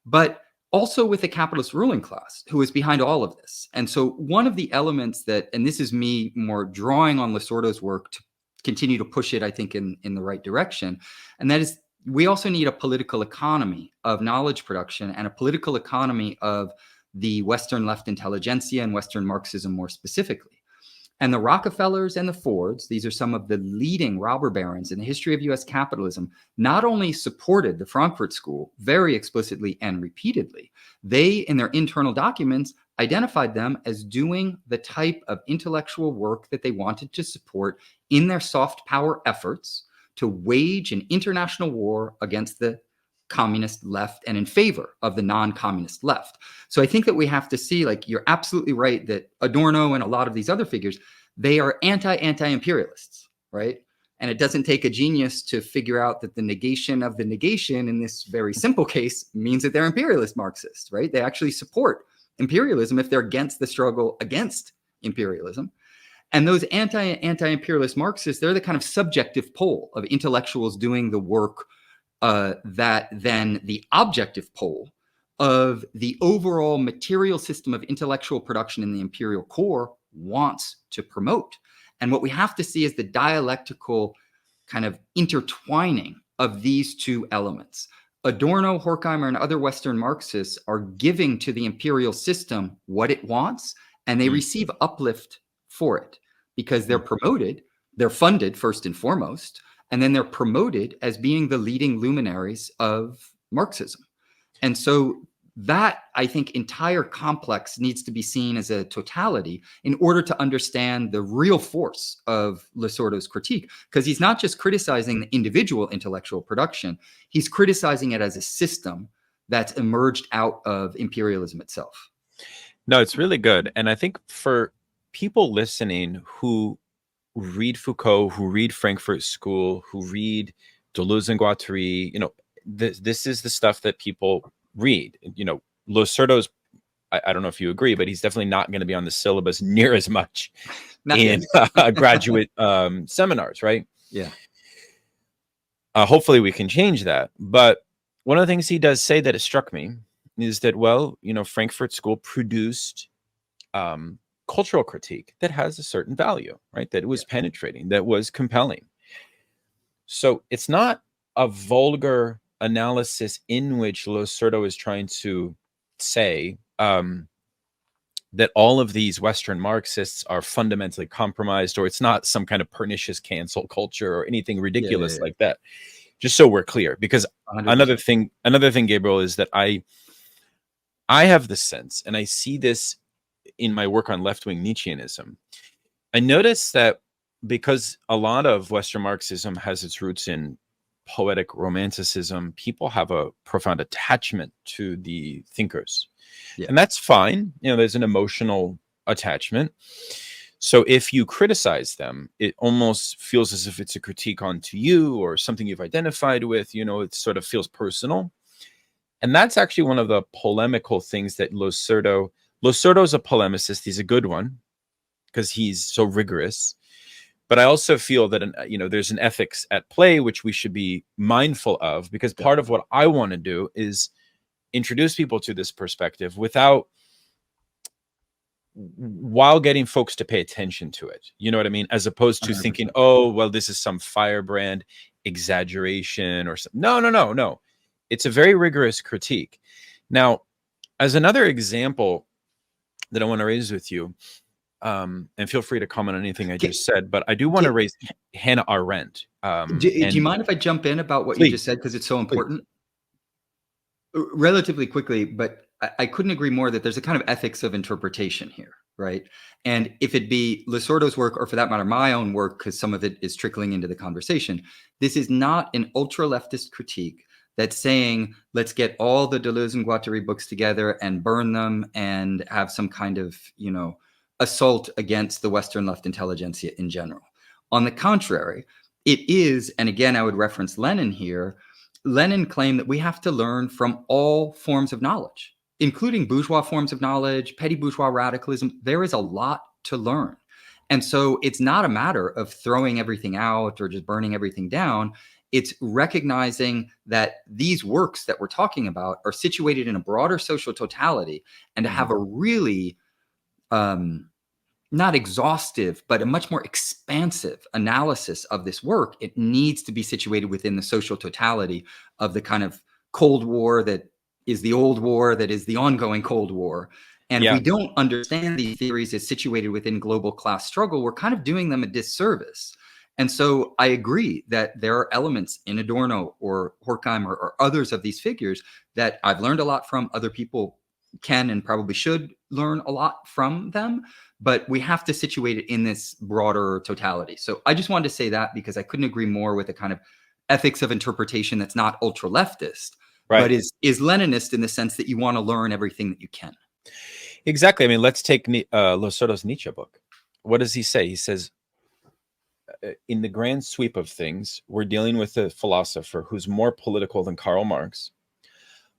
but also with the capitalist ruling class who is behind all of this. And so one of the elements that, and this is me more drawing on Losurdo's work to continue to push it, I think, in the right direction, and that is we also need a political economy of knowledge production and a political economy of the Western left intelligentsia and Western Marxism more specifically. And the Rockefellers and the Fords, these are some of the leading robber barons in the history of US capitalism, not only supported the Frankfurt School very explicitly and repeatedly, they, in their internal documents, identified them as doing the type of intellectual work that they wanted to support in their soft power efforts to wage an international war against the communist left and in favor of the non-communist left. So I think that we have to see, like, you're absolutely right that Adorno and a lot of these other figures, they are anti-imperialists, right? And it doesn't take a genius to figure out that the negation of the negation in this very simple case means that they're imperialist Marxists, right? They actually support imperialism if they're against the struggle against imperialism. And those anti-imperialist Marxists, they're the kind of subjective pole of intellectuals doing the work that then the objective pole of the overall material system of intellectual production in the imperial core wants to promote. And what we have to see is the dialectical kind of intertwining of these two elements. Adorno, Horkheimer, and other Western Marxists are giving to the imperial system what it wants, and they receive uplift for it because they're promoted, they're funded first and foremost, and then they're promoted as being the leading luminaries of Marxism. And so that, I think, entire complex needs to be seen as a totality in order to understand the real force of Losurdo's critique, because he's not just criticizing the individual intellectual production, he's criticizing it as a system that's emerged out of imperialism itself. No, it's really good. And I think for people listening who read Foucault, who read Frankfurt School, who read Deleuze and Guattari, you know, this is the stuff that people read. You know, Losurdo's, I don't know if you agree, but he's definitely not going to be on the syllabus near as much in graduate seminars, right? Yeah. Hopefully we can change that. But one of the things he does say that it struck me is that, well, you know, Frankfurt School produced cultural critique that has a certain value, right? That it was penetrating, that was compelling. So it's not a vulgar analysis in which Losurdo is trying to say that all of these Western Marxists are fundamentally compromised, or it's not some kind of pernicious cancel culture or anything ridiculous like that. Just so we're clear, because 100%. another thing, Gabriel, is that I have the sense, and I see this in my work on left-wing Nietzscheanism, I notice that because a lot of Western Marxism has its roots in poetic romanticism, people have a profound attachment to the thinkers. Yeah. And that's fine. You know, there's an emotional attachment. So if you criticize them, it almost feels as if it's a critique onto you or something you've identified with. You know, it sort of feels personal. And that's actually one of the polemical things that Losurdo's a polemicist. He's a good one because he's so rigorous. But I also feel that, you know, there's an ethics at play, which we should be mindful of, because part of what I want to do is introduce people to this perspective while getting folks to pay attention to it. You know what I mean? As opposed to 100%. Thinking, oh, well, this is some firebrand exaggeration or something. No. It's a very rigorous critique. Now, as another example that I want to raise with you, and feel free to comment on anything I Can, just said, but I do want to raise Hannah Arendt. do you mind if I jump in about what you just said, because it's so important? Relatively quickly, but I couldn't agree more that there's a kind of ethics of interpretation here, right? And if it be Losurdo's work, or for that matter, my own work, because some of it is trickling into the conversation, this is not an ultra-leftist critique that's saying, let's get all the Deleuze and Guattari books together and burn them and have some kind of, assault against the Western left intelligentsia in general. On the contrary, it is, and again, I would reference Lenin here, Lenin claimed that we have to learn from all forms of knowledge, including bourgeois forms of knowledge, petty bourgeois radicalism. There is a lot to learn. And so it's not a matter of throwing everything out or just burning everything down. It's recognizing that these works that we're talking about are situated in a broader social totality, and to have a really not exhaustive, but a much more expansive analysis of this work, it needs to be situated within the social totality of the kind of Cold War that is the old war, that is the ongoing Cold War. And if we don't understand these theories as situated within global class struggle, we're kind of doing them a disservice. And so I agree that there are elements in Adorno or Horkheimer or others of these figures that I've learned a lot from. Other people can and probably should learn a lot from them, but we have to situate it in this broader totality. So I just wanted to say that, because I couldn't agree more with the kind of ethics of interpretation that's not ultra leftist, but is Leninist in the sense that you want to learn everything that you can. Exactly. I mean, let's take Losurdo's Nietzsche book. What does he say? He says, in the grand sweep of things, we're dealing with a philosopher who's more political than Karl Marx,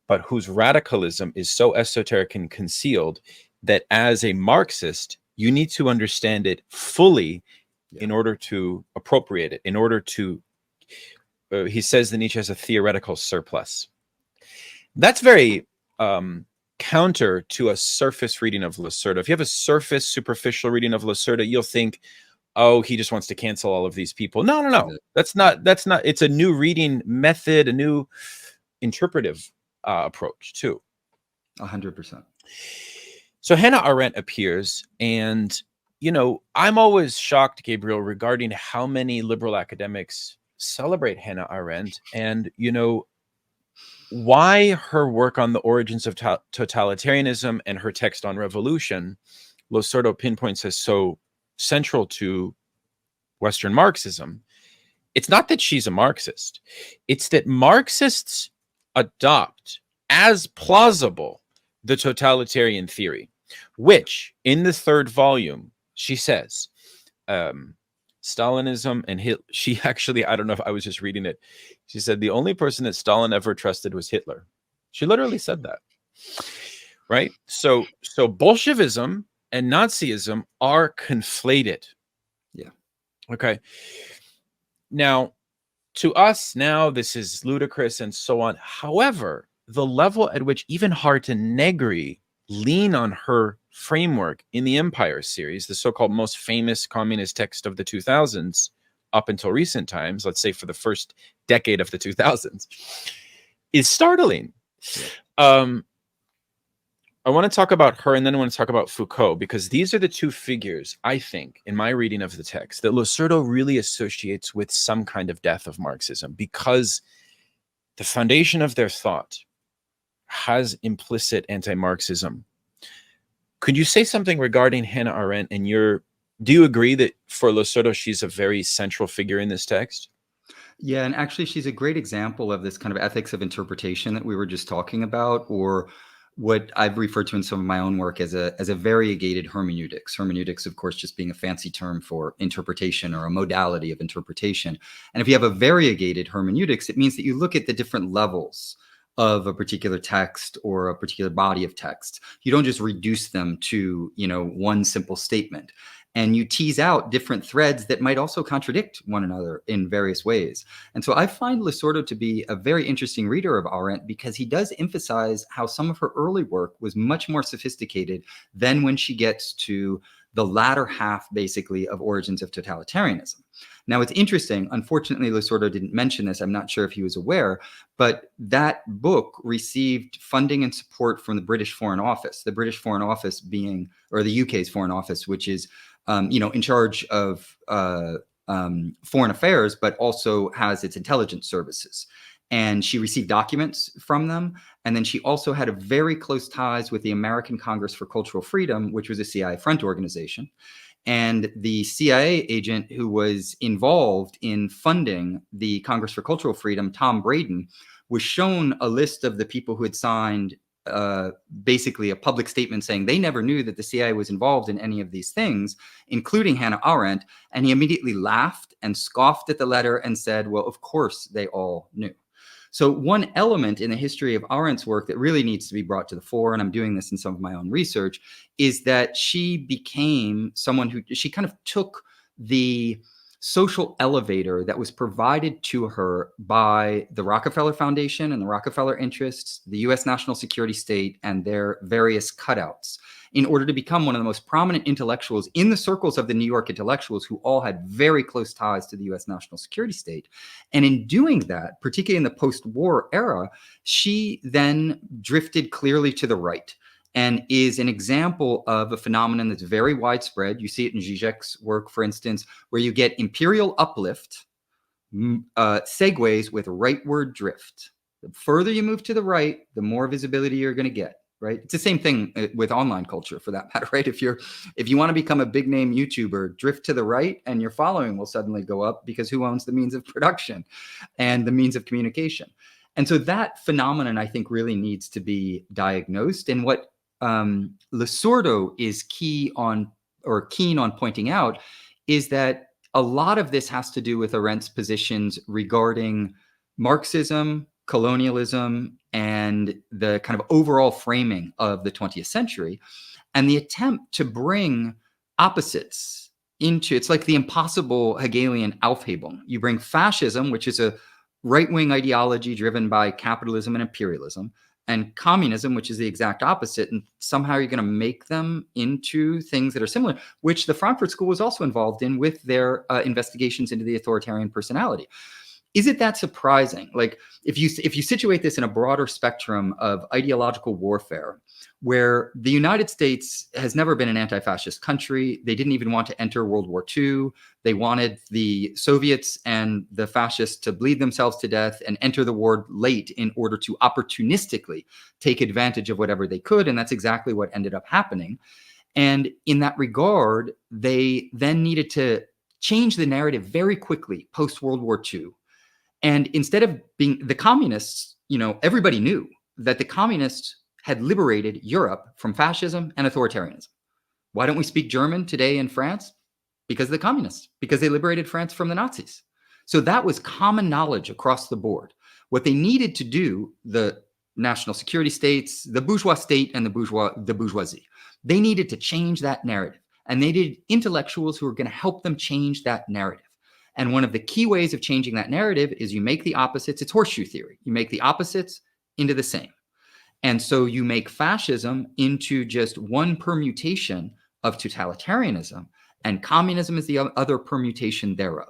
but whose radicalism is so esoteric and concealed that as a Marxist, you need to understand it fully in order to appropriate it, in order to, he says that Nietzsche has a theoretical surplus. That's very counter to a surface reading of Losurdo. If you have a surface, superficial reading of Losurdo, you'll think, oh, he just wants to cancel all of these people. No. That's not, it's a new reading method, a new interpretive approach too. 100%. So Hannah Arendt appears, and, I'm always shocked, Gabriel, regarding how many liberal academics celebrate Hannah Arendt, and, why her work on the origins of totalitarianism and her text on revolution, Losurdo pinpoints as so central to Western Marxism. It's not that she's a Marxist. It's that Marxists adopt as plausible the totalitarian theory, which in the third volume, she says, Stalinism and Hitler. She actually, I don't know if I was just reading it. She said the only person that Stalin ever trusted was Hitler. She literally said that, right? So Bolshevism and Nazism are conflated. Yeah. Okay. Now, to us now, this is ludicrous and so on. However, the level at which even Hart and Negri lean on her framework in the Empire series, the so-called most famous communist text of the 2000s up until recent times, let's say for the first decade of the 2000s, is startling. I want to talk about her, and then I want to talk about Foucault, because these are the two figures, I think, in my reading of the text, that Losurdo really associates with some kind of death of Marxism, because the foundation of their thought has implicit anti-Marxism. Could you say something regarding Hannah Arendt, and do you agree that for Losurdo, she's a very central figure in this text? Yeah, and actually she's a great example of this kind of ethics of interpretation that we were just talking about, or what I've referred to in some of my own work as a variegated hermeneutics. Hermeneutics, of course, just being a fancy term for interpretation or a modality of interpretation. And if you have a variegated hermeneutics, it means that you look at the different levels of a particular text or a particular body of text. You don't just reduce them to, one simple statement. And you tease out different threads that might also contradict one another in various ways. And so I find Losurdo to be a very interesting reader of Arendt, because he does emphasize how some of her early work was much more sophisticated than when she gets to the latter half, basically, of Origins of Totalitarianism. Now, it's interesting. Unfortunately, Losurdo didn't mention this. I'm not sure if he was aware, but that book received funding and support from the British Foreign Office, the British Foreign Office being, or the UK's Foreign Office, which is, in charge of foreign affairs, but also has its intelligence services. And she received documents from them. And then she also had a very close ties with the American Congress for Cultural Freedom, which was a CIA front organization. And the CIA agent who was involved in funding the Congress for Cultural Freedom, Tom Braden, was shown a list of the people who had signed basically a public statement saying they never knew that the CIA was involved in any of these things, including Hannah Arendt. And he immediately laughed and scoffed at the letter and said, well, of course they all knew. So one element in the history of Arendt's work that really needs to be brought to the fore, and I'm doing this in some of my own research, is that she became someone who, she kind of took the social elevator that was provided to her by the Rockefeller Foundation and the Rockefeller interests, the US national security state, and their various cutouts, in order to become one of the most prominent intellectuals in the circles of the New York intellectuals, who all had very close ties to the US national security state. And in doing that, particularly in the post-war era, she then drifted clearly to the right, and is an example of a phenomenon that's very widespread. You see it in Zizek's work, for instance, where you get imperial uplift segues with rightward drift. The further you move to the right, the more visibility you're going to get, right? It's the same thing with online culture, for that matter, right? If you want to become a big name YouTuber, drift to the right and your following will suddenly go up, because who owns the means of production and the means of communication? And so that phenomenon, I think, really needs to be diagnosed. And what Losurdo is keen on pointing out is that a lot of this has to do with Arendt's positions regarding Marxism, colonialism, and the kind of overall framing of the 20th century, and the attempt to bring opposites into, it's like the impossible Hegelian Aufhebung. You bring fascism, which is a right-wing ideology driven by capitalism and imperialism, and communism, which is the exact opposite, and somehow you're going to make them into things that are similar, which the Frankfurt School was also involved in with their investigations into the authoritarian personality. Is it that surprising? Like, if you situate this in a broader spectrum of ideological warfare, where the United States has never been an anti-fascist country, they didn't even want to enter World War II. They wanted the Soviets and the fascists to bleed themselves to death and enter the war late in order to opportunistically take advantage of whatever they could. And that's exactly what ended up happening. And in that regard, they then needed to change the narrative very quickly post-World War II. And instead of being the communists, everybody knew that the communists had liberated Europe from fascism and authoritarianism. Why don't we speak German today in France? Because of the communists, because they liberated France from the Nazis. So that was common knowledge across the board. What they needed to do, the national security states, the bourgeois state, and the bourgeoisie, they needed to change that narrative. And they needed intellectuals who were going to help them change that narrative. And one of the key ways of changing that narrative is you make the opposites. It's horseshoe theory. You make the opposites into the same. And so you make fascism into just one permutation of totalitarianism, and communism is the other permutation thereof.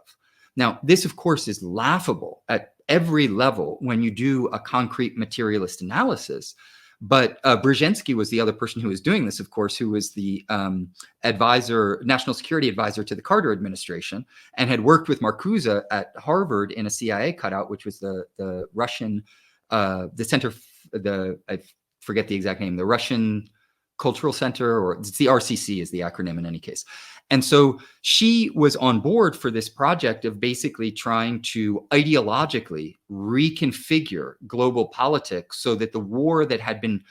Now, this, of course, is laughable at every level when you do a concrete materialist analysis. But Brzezinski was the other person who was doing this, of course, who was the national security advisor to the Carter administration, and had worked with Marcuse at Harvard in a CIA cutout, which was the Russian, the center, I forget the exact name, the Russian Cultural Center, or it's the RCC is the acronym in any case. And so she was on board for this project of basically trying to ideologically reconfigure global politics so that the war that had been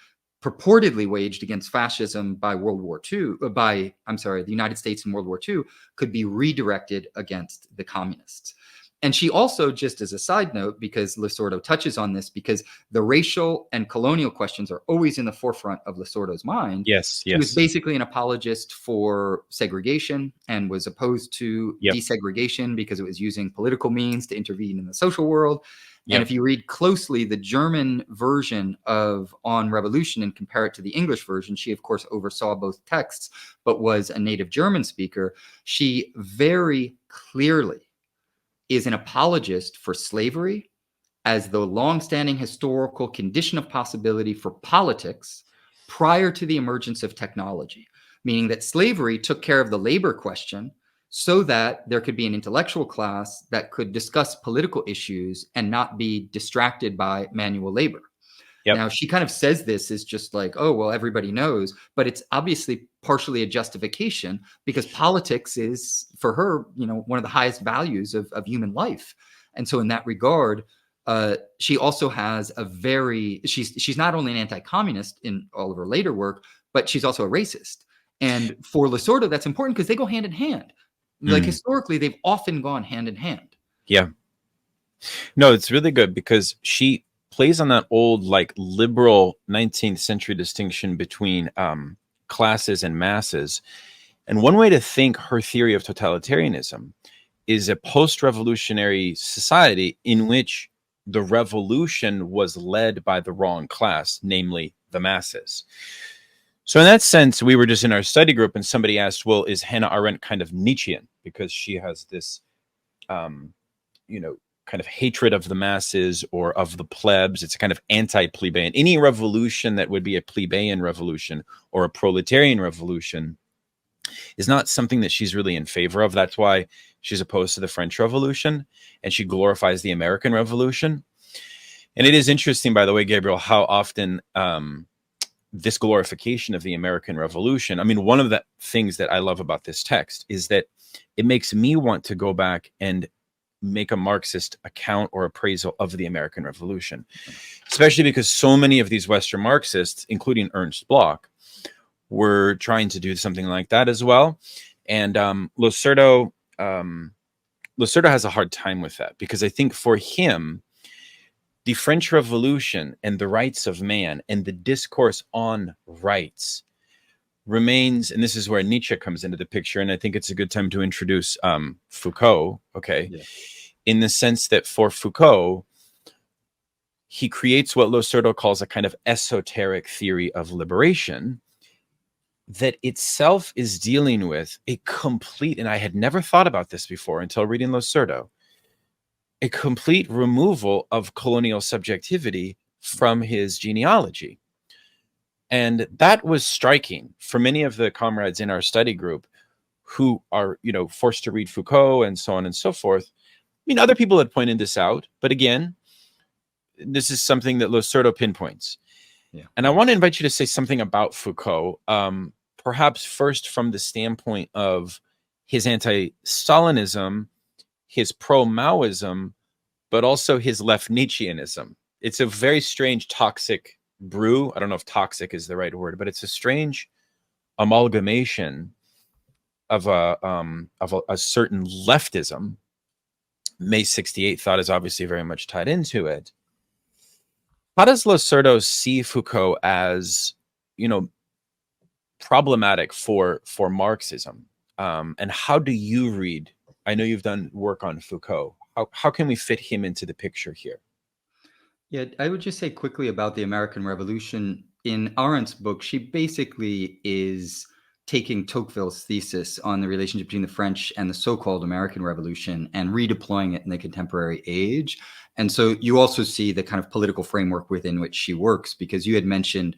purportedly waged against fascism by the United States in World War II could be redirected against the communists. And she also, just as a side note, because Losurdo touches on this, because the racial and colonial questions are always in the forefront of Losurdo's mind. Yes. She was basically an apologist for segregation and was opposed to desegregation because it was using political means to intervene in the social world. And Yep. if you read closely the German version of On Revolution and compare it to the English version, she, of course, oversaw both texts, but was a native German speaker. She very clearly is an apologist for slavery as the longstanding historical condition of possibility for politics prior to the emergence of technology, meaning that slavery took care of the labor question so that there could be an intellectual class that could discuss political issues and not be distracted by manual labor. Yep. Now, she kind of says this is just like, oh, well, everybody knows, but it's obviously partially a justification because politics is, for her, one of the highest values of human life. And so in that regard, she also has she's not only an anti-communist in all of her later work, but she's also a racist. And for Losurdo, that's important because they go hand in hand. Like historically, they've often gone hand in hand. Yeah. No, it's really good because she plays on that old, like, liberal 19th century distinction between classes and masses. And one way to think her theory of totalitarianism is a post-revolutionary society in which the revolution was led by the wrong class, namely the masses. So in that sense, we were just in our study group and somebody asked, well, is Hannah Arendt kind of Nietzschean? Because she has this, kind of hatred of the masses or of the plebs. It's a kind of anti-plebeian. Any revolution that would be a plebeian revolution or a proletarian revolution is not something that she's really in favor of. That's why she's opposed to the French Revolution, and she glorifies the American Revolution. And it is interesting, by the way, Gabriel, how often this glorification of the American Revolution, I mean, one of the things that I love about this text is that it makes me want to go back and make a Marxist account or appraisal of the American Revolution, especially because so many of these Western Marxists, including Ernst Bloch, were trying to do something like that as well. And Losurdo has a hard time with that because I think for him, the French Revolution and the rights of man and the discourse on rights remains, and this is where Nietzsche comes into the picture, and I think it's a good time to introduce Foucault, okay? Yeah. In the sense that for Foucault, he creates what Losurdo calls a kind of esoteric theory of liberation that itself is dealing with a complete, and I had never thought about this before until reading Losurdo, a complete removal of colonial subjectivity from his genealogy. And that was striking for many of the comrades in our study group who are, forced to read Foucault and so on and so forth. I mean, other people had pointed this out, but again, this is something that Losurdo pinpoints. Yeah. And I want to invite you to say something about Foucault, perhaps first from the standpoint of his anti-Stalinism, his pro-Maoism, but also his left Nietzscheanism. It's a very strange toxic brew. I don't know if toxic is the right word, but it's a strange amalgamation of a certain leftism. May 68 thought is obviously very much tied into it. How does Losurdo see Foucault as, problematic for Marxism? And how do you read? I know you've done work on Foucault. How can we fit him into the picture here? Yeah, I would just say quickly about the American Revolution. In Arendt's book, she basically is taking Tocqueville's thesis on the relationship between the French and the so-called American Revolution and redeploying it in the contemporary age. And so you also see the kind of political framework within which she works, because you had mentioned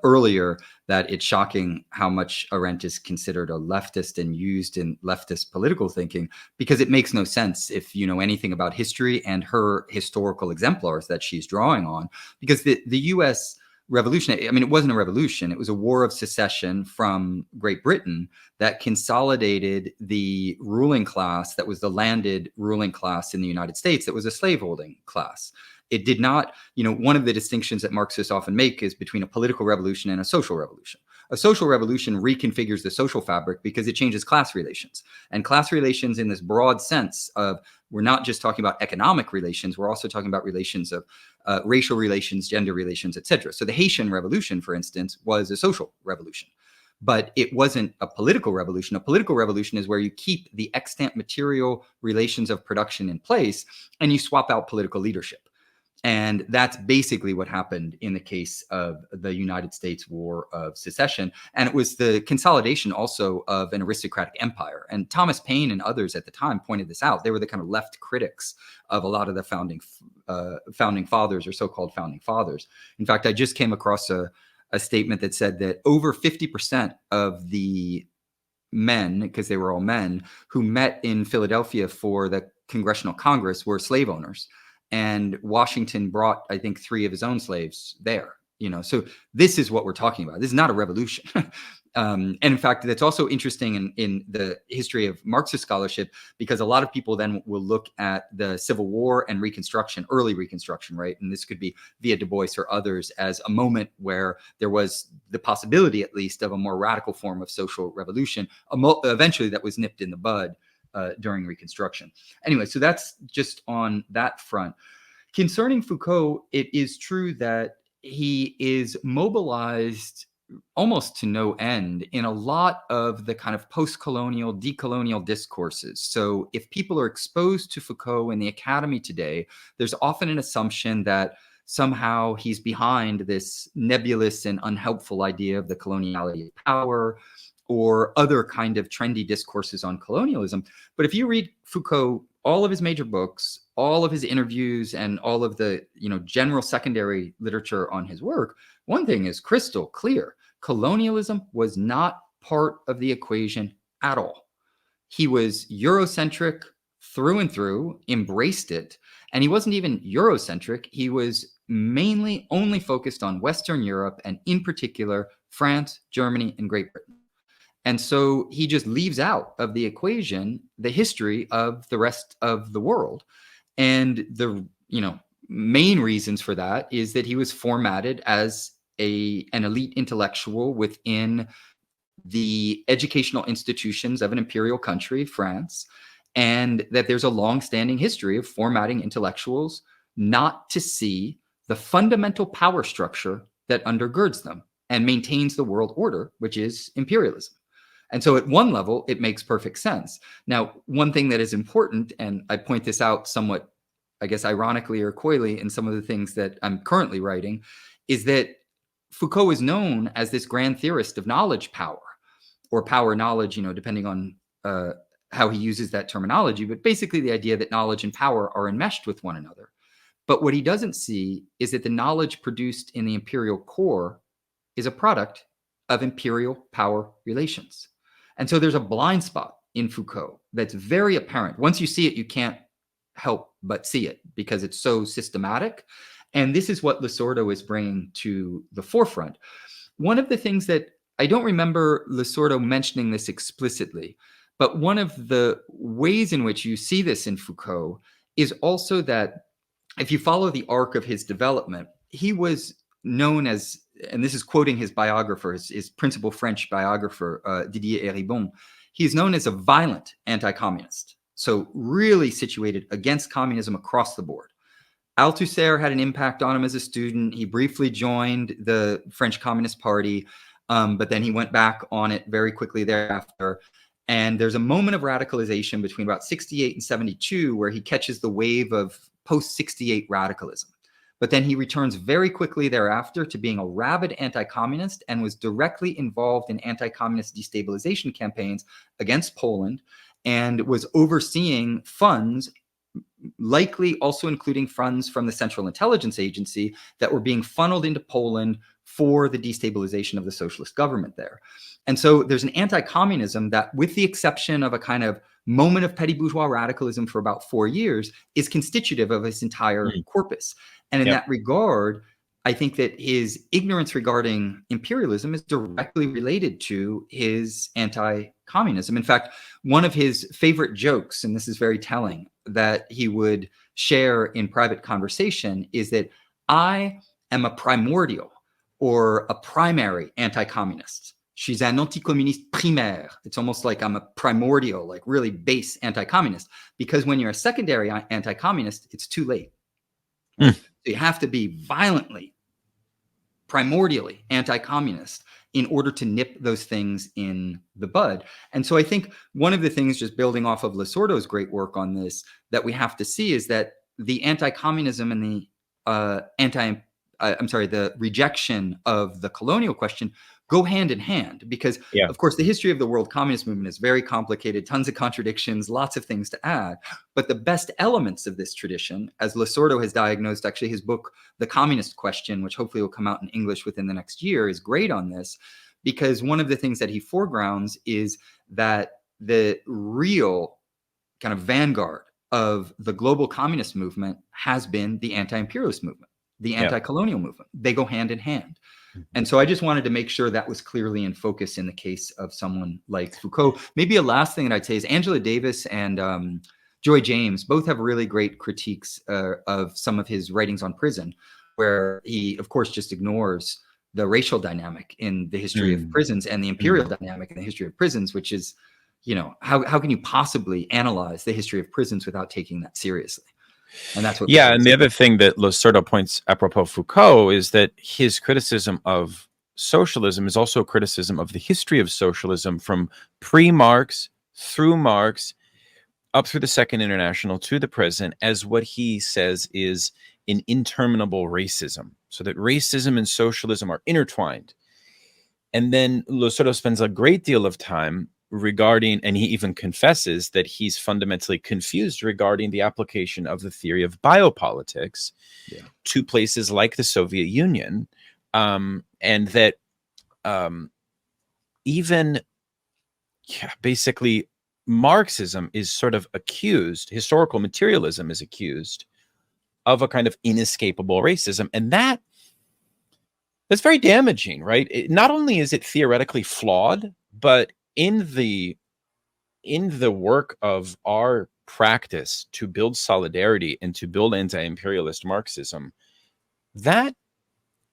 earlier that it's shocking how much Arendt is considered a leftist and used in leftist political thinking, because it makes no sense if you know anything about history and her historical exemplars that she's drawing on. Because the U.S. Revolution, I mean, it wasn't a revolution. It was a war of secession from Great Britain that consolidated the ruling class that was the landed ruling class in the United States that was a slaveholding class. It did not, one of the distinctions that Marxists often make is between a political revolution and a social revolution. A social revolution reconfigures the social fabric because it changes class relations. And class relations in this broad sense of, we're not just talking about economic relations, we're also talking about relations of racial relations, gender relations, etc. So the Haitian Revolution, for instance, was a social revolution. But it wasn't a political revolution. A political revolution is where you keep the extant material relations of production in place and you swap out political leadership. And that's basically what happened in the case of the United States War of Secession. And it was the consolidation also of an aristocratic empire. And Thomas Paine and others at the time pointed this out. They were the kind of left critics of a lot of the founding fathers, or so-called founding fathers. In fact, I just came across a statement that said that over 50% of the men, because they were all men, who met in Philadelphia for the Congressional Congress were slave owners. And Washington brought, I think, 3 of his own slaves there. So this is what we're talking about. This is not a revolution. And in fact, that's also interesting in the history of Marxist scholarship, because a lot of people then will look at the Civil War and Reconstruction, early Reconstruction, right? And this could be via Du Bois or others, as a moment where there was the possibility, at least, of a more radical form of social revolution. Eventually, that was nipped in the bud during Reconstruction. Anyway, so that's just on that front. Concerning Foucault, it is true that he is mobilized almost to no end in a lot of the kind of post-colonial, decolonial discourses. So if people are exposed to Foucault in the academy today, there's often an assumption that somehow he's behind this nebulous and unhelpful idea of the coloniality of power, or other kind of trendy discourses on colonialism. But if you read Foucault, all of his major books, all of his interviews, and all of the general secondary literature on his work, one thing is crystal clear. Colonialism was not part of the equation at all. He was Eurocentric through and through, embraced it. And he wasn't even Eurocentric. He was mainly only focused on Western Europe, and in particular, France, Germany, and Great Britain. And so he just leaves out of the equation the history of the rest of the world. And the main reasons for that is that he was formatted as an elite intellectual within the educational institutions of an imperial country, France, and that there's a long-standing history of formatting intellectuals not to see the fundamental power structure that undergirds them and maintains the world order, which is imperialism. And so at one level, it makes perfect sense. Now, one thing that is important, and I point this out somewhat, I guess, ironically or coyly in some of the things that I'm currently writing, is that Foucault is known as this grand theorist of knowledge power, or power knowledge, depending on how he uses that terminology, but basically the idea that knowledge and power are enmeshed with one another. But what he doesn't see is that the knowledge produced in the imperial core is a product of imperial power relations. And so there's a blind spot in Foucault that's very apparent. Once you see it, you can't help but see it because it's so systematic. And this is what Losurdo is bringing to the forefront. One of the things that I don't remember Losurdo mentioning this explicitly, but one of the ways in which you see this in Foucault is also that if you follow the arc of his development, he was known as, and this is quoting his biographer, his principal French biographer, Didier Eribon, he's known as a violent anti-communist. So really situated against communism across the board. Althusser had an impact on him as a student. He briefly joined the French Communist Party, but then he went back on it very quickly thereafter. And there's a moment of radicalization between about 68 and 72 where he catches the wave of post-68 radicalism. But then he returns very quickly thereafter to being a rabid anti-communist and was directly involved in anti-communist destabilization campaigns against Poland and was overseeing funds, likely also including funds from the Central Intelligence Agency, that were being funneled into Poland for the destabilization of the socialist government there. And so there's an anti-communism that, with the exception of a kind of moment of petty bourgeois radicalism for about 4 years, is constitutive of his entire corpus. And in that regard, I think that his ignorance regarding imperialism is directly related to his anti-communism. In fact, one of his favorite jokes, and this is very telling, that he would share in private conversation is that I am a primordial or a primary anti-communist. Je suis un anti-communiste primaire. It's almost like I'm a primordial, like really base anti-communist, because when you're a secondary anti-communist, it's too late. So you have to be violently, primordially anti-communist in order to nip those things in the bud. And so I think one of the things, just building off of Losurdo's great work on this, that we have to see is that the anti-communism and the the rejection of the colonial question go hand in hand, because Yeah. of course the history of the world communist movement is very complicated, tons of contradictions, lots of things to add. But the best elements of this tradition, as Losurdo has diagnosed, actually his book, The Communist Question, which hopefully will come out in English within the next year, is great on this, because one of the things that he foregrounds is that the real kind of vanguard of the global communist movement has been the anti-imperialist movement, the anti-colonial movement. They go hand in hand. And so I just wanted to make sure that was clearly in focus in the case of someone like Foucault. Maybe a last thing that I'd say is Angela Davis and Joy James both have really great critiques of some of his writings on prison, where he, of course, just ignores the racial dynamic in the history of prisons and the imperial dynamic in the history of prisons, which is, you know, how can you possibly analyze the history of prisons without taking that seriously? And that's what. Yeah, and the other thing that Losurdo points apropos Foucault is that his criticism of socialism is also a criticism of the history of socialism from pre-Marx through Marx up through the Second International to the present, as what he says is an interminable racism, so that racism and socialism are intertwined. And then Losurdo spends a great deal of time regarding, and he even confesses that he's fundamentally confused regarding the application of the theory of biopolitics to places like the Soviet Union, and that even basically Marxism is sort of accused, historical materialism is accused of a kind of inescapable racism, and that's very damaging, right? Not only is it theoretically flawed, but in the work of our practice to build solidarity and to build anti-imperialist Marxism, that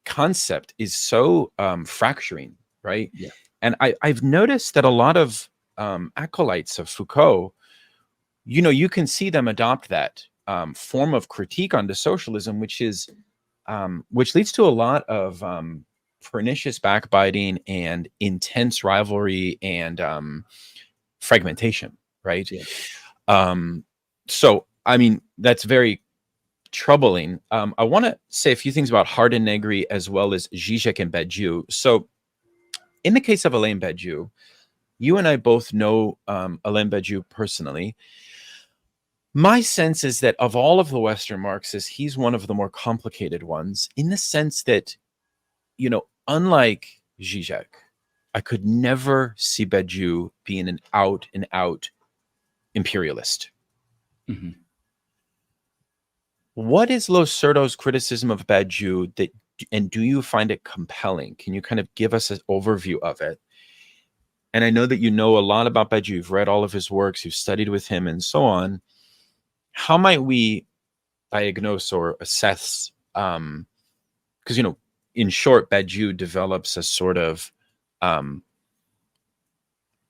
concept is so fracturing, right? Yeah. And I've noticed that a lot of acolytes of Foucault, you know, you can see them adopt that form of critique onto socialism, which leads to a lot of pernicious backbiting and intense rivalry and fragmentation, right? Yeah. So, I mean, that's very troubling. I want to say a few things about Hart and Negri as well as Zizek and Badiou. So, in the case of Alain Badiou, you and I both know Alain Badiou personally. My sense is that of all of the Western Marxists, he's one of the more complicated ones, in the sense that, you know, unlike Zizek, I could never see Badiou being an out-and-out imperialist. Mm-hmm. What is Losurdo's criticism of Badiou, and do you find it compelling? Can you kind of give us an overview of it? And I know that you know a lot about Badiou. You've read all of his works, you've studied with him, and so on. How might we diagnose or assess? Because, you know, in short, Badiou develops a sort of, I mean,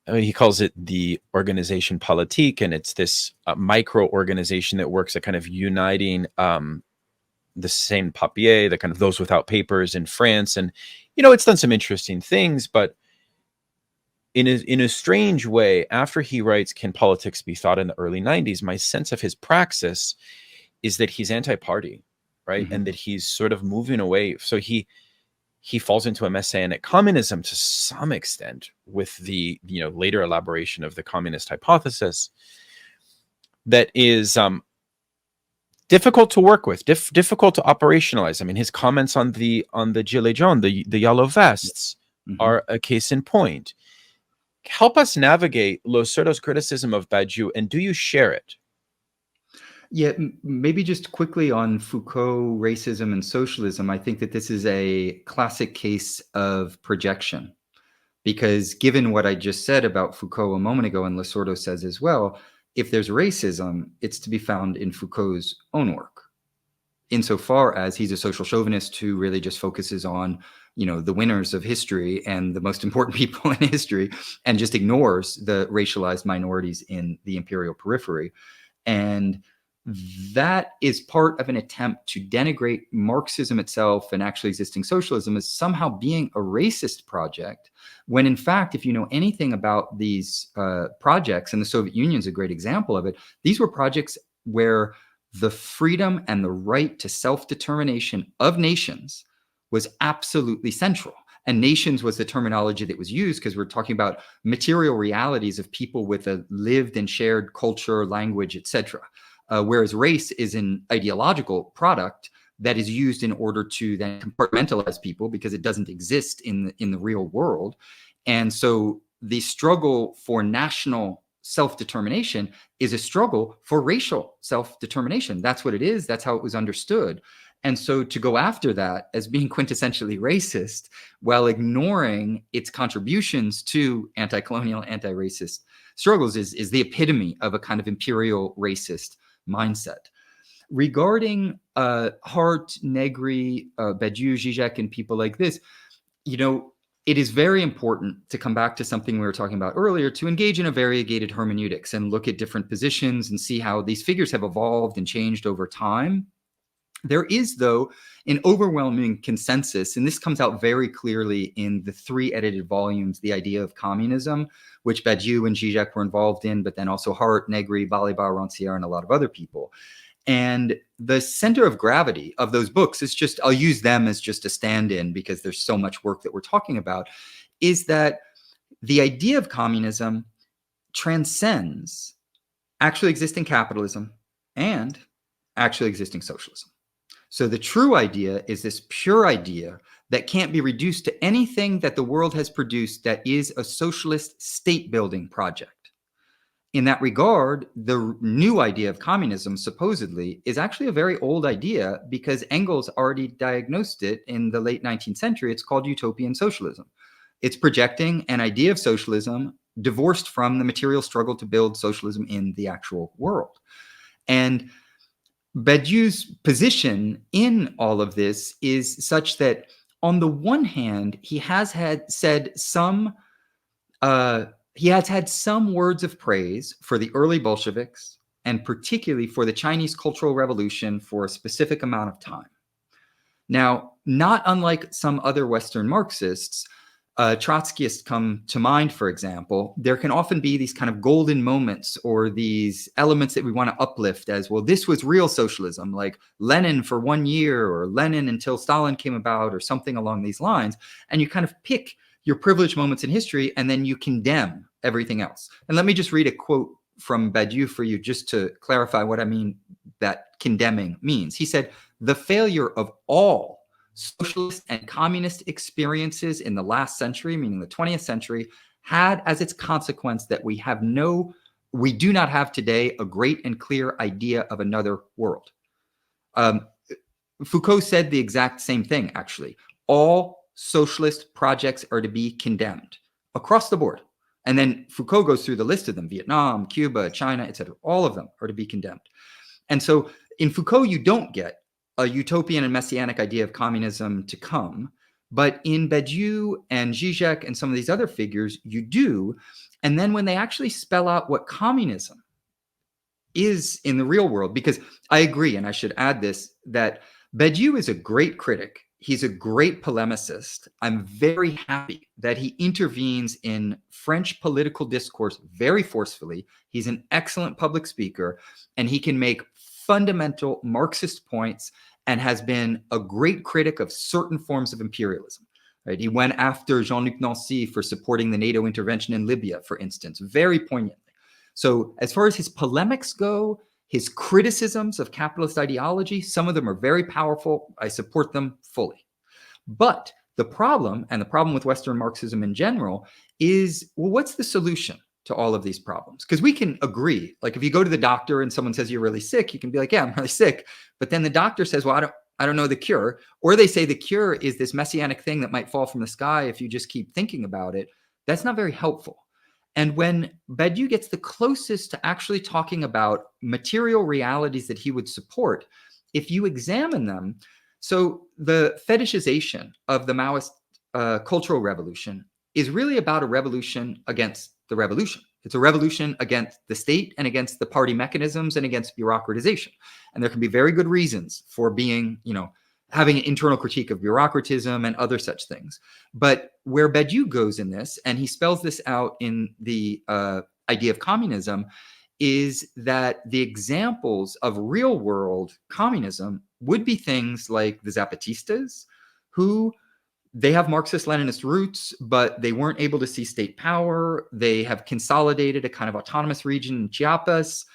he calls it the organization politique, and it's this micro organization that works at kind of uniting the sans papier, the kind of those without papers in France. And, you know, it's done some interesting things, but in a strange way, after he writes Can Politics Be Thought in the early 90s, my sense of his praxis is that he's anti-party, right? Mm-hmm. And that he's sort of moving away. So he falls into a messianic communism to some extent with the, you know, later elaboration of the communist hypothesis that is difficult to work with, difficult to operationalize. I mean, his comments on the gilets jaunes, the yellow vests, mm-hmm. are a case in point. Help us navigate Losurdo's criticism of Badiou, and do you share it? Yeah, maybe just quickly on Foucault, racism, and socialism. I think that this is a classic case of projection, because given what I just said about Foucault a moment ago, and Losurdo says as well, if there's racism, it's to be found in Foucault's own work, insofar as he's a social chauvinist who really just focuses on, you know, the winners of history and the most important people in history, and just ignores the racialized minorities in the imperial periphery. And that is part of an attempt to denigrate Marxism itself and actually existing socialism as somehow being a racist project, when in fact, if you know anything about these projects, and the Soviet Union is a great example of it, these were projects where the freedom and the right to self-determination of nations was absolutely central. And nations was the terminology that was used because we're talking about material realities of people with a lived and shared culture, language, etc. Whereas race is an ideological product that is used in order to then compartmentalize people because it doesn't exist in the real world. And so the struggle for national self-determination is a struggle for racial self-determination. That's what it is. That's how it was understood. And so to go after that as being quintessentially racist while ignoring its contributions to anti-colonial, anti-racist struggles is the epitome of a kind of imperial racist mindset. Regarding Hart, Negri, Badiou, Zizek, and people like this, you know, it is very important to come back to something we were talking about earlier, to engage in a variegated hermeneutics and look at different positions and see how these figures have evolved and changed over time. There is, though, an overwhelming consensus, and this comes out very clearly in the 3 edited volumes, The Idea of Communism, which Badiou and Zizek were involved in, but then also Hart, Negri, Balibar, Rancière, and a lot of other people. And the center of gravity of those books is just, I'll use them as just a stand-in because there's so much work that we're talking about, is that the idea of communism transcends actually existing capitalism and actually existing socialism. So the true idea is this pure idea that can't be reduced to anything that the world has produced that is a socialist state-building project. In that regard, the new idea of communism, supposedly, is actually a very old idea because Engels already diagnosed it in the late 19th century. It's called utopian socialism. It's projecting an idea of socialism divorced from the material struggle to build socialism in the actual world. And Badiou's position in all of this is such that, on the one hand, he has had some words of praise for the early Bolsheviks, and particularly for the Chinese Cultural Revolution for a specific amount of time. Now, not unlike some other Western Marxists, Trotskyists come to mind, for example. There can often be these kind of golden moments or these elements that we want to uplift as, well, this was real socialism, like Lenin for 1 year or Lenin until Stalin came about or something along these lines. And you kind of pick your privileged moments in history and then you condemn everything else. And let me just read a quote from Badiou for you just to clarify what I mean that condemning means. He said, "The failure of all socialist and communist experiences in the last century, meaning the 20th century, had as its consequence that we do not have today a great and clear idea of another world." Foucault said the exact same thing, actually. All socialist projects are to be condemned across the board. And then Foucault goes through the list of them: Vietnam, Cuba, China, etc. All of them are to be condemned. And so in Foucault, you don't get a utopian and messianic idea of communism to come. But in Badiou and Zizek and some of these other figures, you do. And then when they actually spell out what communism is in the real world, because I agree, and I should add this, that Badiou is a great critic. He's a great polemicist. I'm very happy that he intervenes in French political discourse very forcefully. He's an excellent public speaker, and he can make fundamental Marxist points and has been a great critic of certain forms of imperialism. Right? He went after Jean-Luc Nancy for supporting the NATO intervention in Libya, for instance, very poignantly. So as far as his polemics go, his criticisms of capitalist ideology, some of them are very powerful. I support them fully. But the problem, and the problem with Western Marxism in general, is, well, what's the solution to all of these problems? Because we can agree, like if you go to the doctor and someone says you're really sick, you can be like, yeah, I'm really sick. But then the doctor says, well, I don't know the cure. Or they say the cure is this messianic thing that might fall from the sky if you just keep thinking about it. That's not very helpful. And when Badiou gets the closest to actually talking about material realities that he would support, if you examine them, so the fetishization of the Maoist cultural revolution is really about a revolution against the revolution. It's a revolution against the state and against the party mechanisms and against bureaucratization. And there can be very good reasons for being, having an internal critique of bureaucratism and other such things. But where Badiou goes in this, and he spells this out in the idea of communism, is that the examples of real world communism would be things like the Zapatistas, who they have Marxist-Leninist roots, but they weren't able to see state power. They have consolidated a kind of autonomous region in Chiapas.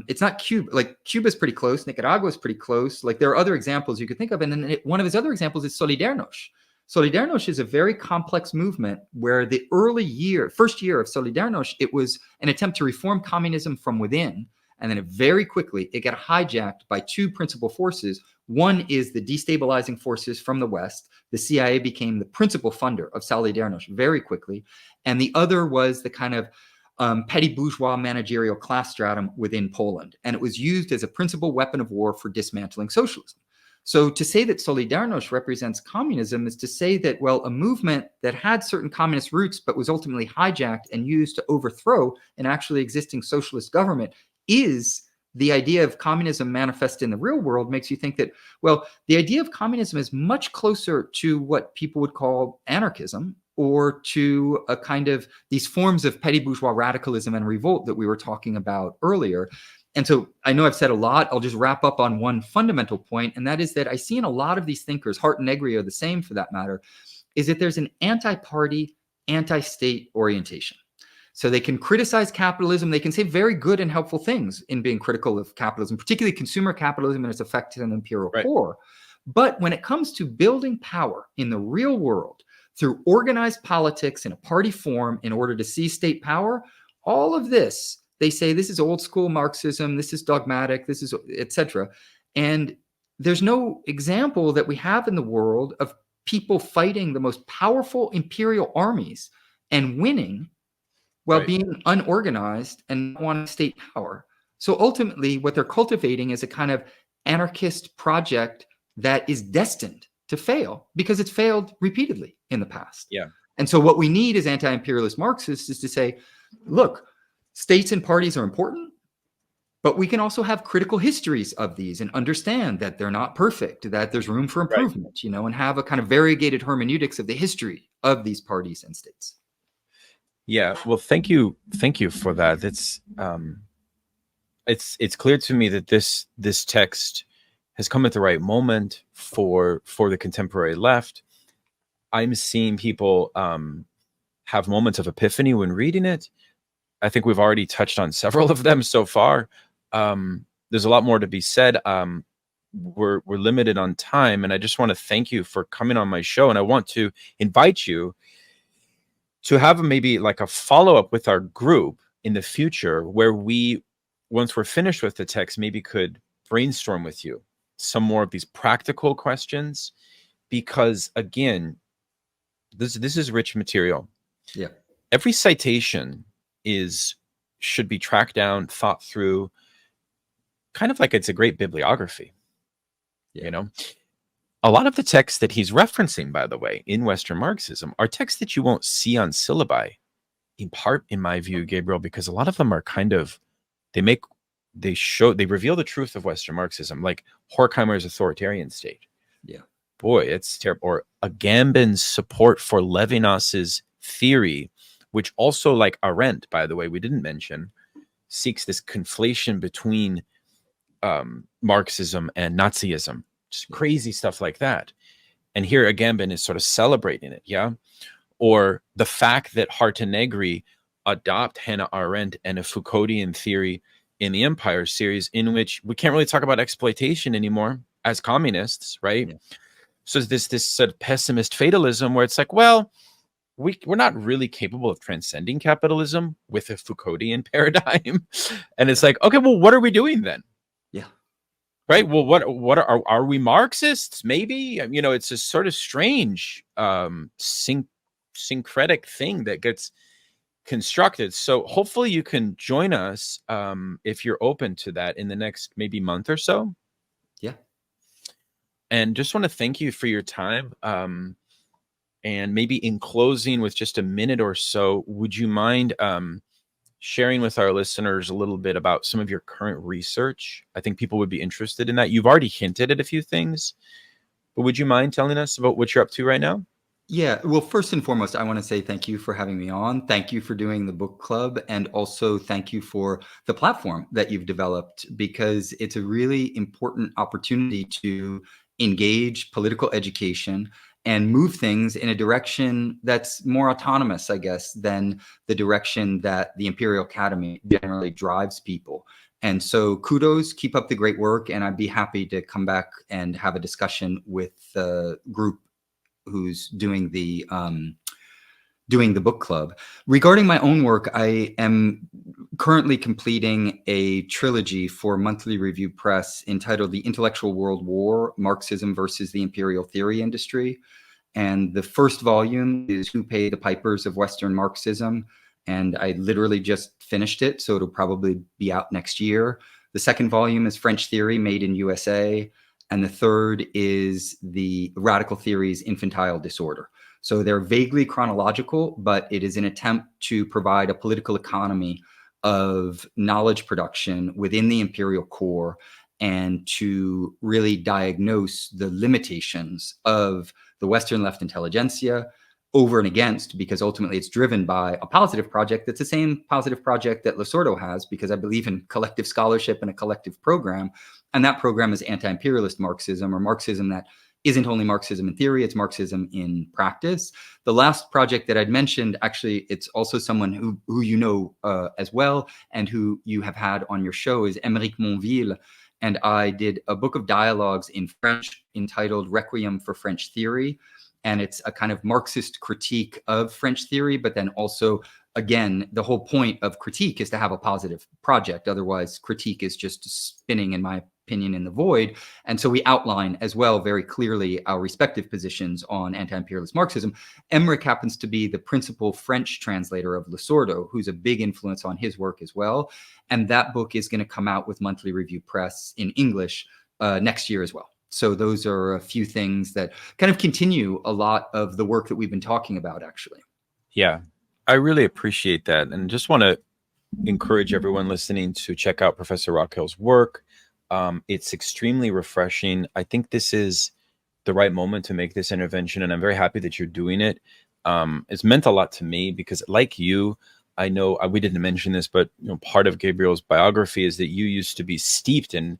It's not Cuba. Like, Cuba's pretty close. Nicaragua's pretty close. Like, there are other examples you could think of. And then one of his other examples is Solidarność. Solidarność is a very complex movement where the first year of Solidarność, it was an attempt to reform communism from within. And then very quickly, it got hijacked by two principal forces. One is the destabilizing forces from the West. The CIA became the principal funder of Solidarność very quickly. And the other was the kind of petty bourgeois managerial class stratum within Poland. And it was used as a principal weapon of war for dismantling socialism. So to say that Solidarność represents communism is to say that, well, a movement that had certain communist roots but was ultimately hijacked and used to overthrow an actually existing socialist government is the idea of communism manifest in the real world. Makes you think that, well, the idea of communism is much closer to what people would call anarchism, or to a kind of these forms of petty bourgeois radicalism and revolt that we were talking about earlier. And so I know I've said a lot. I'll just wrap up on one fundamental point, and that is that I see in a lot of these thinkers, Hart and Negri are the same for that matter, is that there's an anti-party, anti-state orientation. So they can criticize capitalism. They can say very good and helpful things in being critical of capitalism, particularly consumer capitalism and its effect on the imperial core. But when it comes to building power in the real world through organized politics in a party form in order to seize state power, all of this, they say this is old school Marxism, this is dogmatic, this is etc. And there's no example that we have in the world of people fighting the most powerful imperial armies and winning while being unorganized and not wanting state power. So ultimately, what they're cultivating is a kind of anarchist project that is destined to fail because it's failed repeatedly in the past. Yeah. And so what we need as anti-imperialist Marxists is to say, look, states and parties are important, but we can also have critical histories of these and understand that they're not perfect, that there's room for improvement, you know, and have a kind of variegated hermeneutics of the history of these parties and states. Yeah, well, thank you for that. It's clear to me that this text has come at the right moment for the contemporary left. I'm seeing people have moments of epiphany when reading it. I think we've already touched on several of them so far. There's a lot more to be said. We're limited on time, and I just want to thank you for coming on my show. And I want to invite you to have maybe like a follow-up with our group in the future where we, once we're finished with the text, maybe could brainstorm with you some more of these practical questions, because again, this is rich material. Yeah. Every citation should be tracked down, thought through, kind of like it's a great bibliography. Yeah. You know, a lot of the texts that he's referencing, by the way, in Western Marxism are texts that you won't see on syllabi, in part, in my view, Gabriel, because a lot of them are kind of, they reveal the truth of Western Marxism, like Horkheimer's authoritarian state. Yeah. Boy, it's terrible. Or Agamben's support for Levinas's theory, which also, like Arendt, by the way, we didn't mention, seeks this conflation between Marxism and Nazism. Just crazy stuff like that. And here Agamben is sort of celebrating it, yeah? Or the fact that Hart and Negri adopt Hannah Arendt and a Foucauldian theory in the Empire series, in which we can't really talk about exploitation anymore as communists, right? Yeah. So this sort of pessimist fatalism where it's like, well, we're not really capable of transcending capitalism with a Foucauldian paradigm. And it's like, okay, well, what are we doing then? Yeah. Right. Well, what are we Marxists? Maybe, you know, it's a sort of strange syncretic thing that gets constructed. So hopefully you can join us if you're open to that in the next maybe month or so. Yeah. And just want to thank you for your time. And maybe in closing with just a minute or so, would you mind sharing with our listeners a little bit about some of your current research? I think people would be interested in that. You've already hinted at a few things, but would you mind telling us about what you're up to right now? Yeah, well, first and foremost, I want to say thank you for having me on. Thank you for doing the book club. And also thank you for the platform that you've developed, because it's a really important opportunity to engage political education and move things in a direction that's more autonomous, I guess, than the direction that the Imperial Academy generally drives people. And so kudos, keep up the great work. And I'd be happy to come back and have a discussion with the group who's doing the book club. Regarding my own work, I am currently completing a trilogy for Monthly Review Press entitled The Intellectual World War, Marxism versus the Imperial Theory Industry. And the first volume is Who Paid the Pipers of Western Marxism? And I literally just finished it, so it'll probably be out next year. The second volume is French Theory Made in USA. And the third is the Radical Theory's Infantile Disorder. So they're vaguely chronological, but it is an attempt to provide a political economy of knowledge production within the imperial core and to really diagnose the limitations of the Western left intelligentsia over and against, because ultimately it's driven by a positive project that's the same positive project that Losurdo has, because I believe in collective scholarship and a collective program. And that program is anti-imperialist Marxism, or Marxism that isn't only Marxism in theory, it's Marxism in practice. The last project that I'd mentioned, actually, it's also someone who you know as well, and who you have had on your show, is Émeric Monville. And I did a book of dialogues in French entitled Requiem for French Theory. And it's a kind of Marxist critique of French theory, but then also, again, the whole point of critique is to have a positive project. Otherwise, critique is just spinning, in my opinion, in the void. And so we outline as well very clearly our respective positions on anti-imperialist Marxism. Emmerich happens to be the principal French translator of Losurdo, who's a big influence on his work as well. And that book is going to come out with Monthly Review Press in English next year as well. So those are a few things that kind of continue a lot of the work that we've been talking about, actually. Yeah, I really appreciate that. And just want to encourage everyone listening to check out Professor Rockhill's work. It's extremely refreshing. I think this is the right moment to make this intervention, and I'm very happy that you're doing it. It's meant a lot to me because, like you, I know we didn't mention this, but part of Gabriel's biography is that you used to be steeped in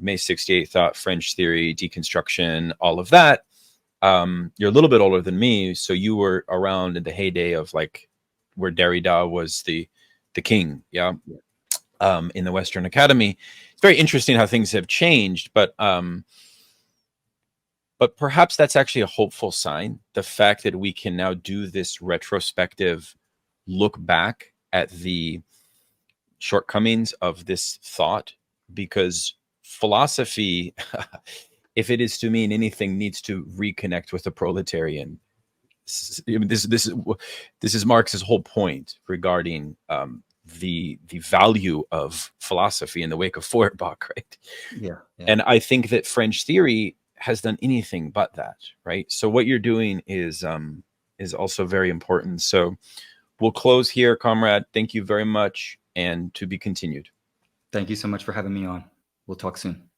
May 68 thought, French theory, deconstruction, all of that. You're a little bit older than me, so you were around in the heyday of like where Derrida was the king, in the Western Academy. It's very interesting how things have changed, but perhaps that's actually a hopeful sign. The fact that we can now do this retrospective look back at the shortcomings of this thought, because philosophy, if it is to mean anything, needs to reconnect with the proletarian. This is Marx's whole point regarding the value of philosophy in the wake of Feuerbach, right? Yeah. And I think that French theory has done anything but that, right? So what you're doing is also very important. So we'll close here, comrade. Thank you very much, and to be continued. Thank you so much for having me on. We'll talk soon.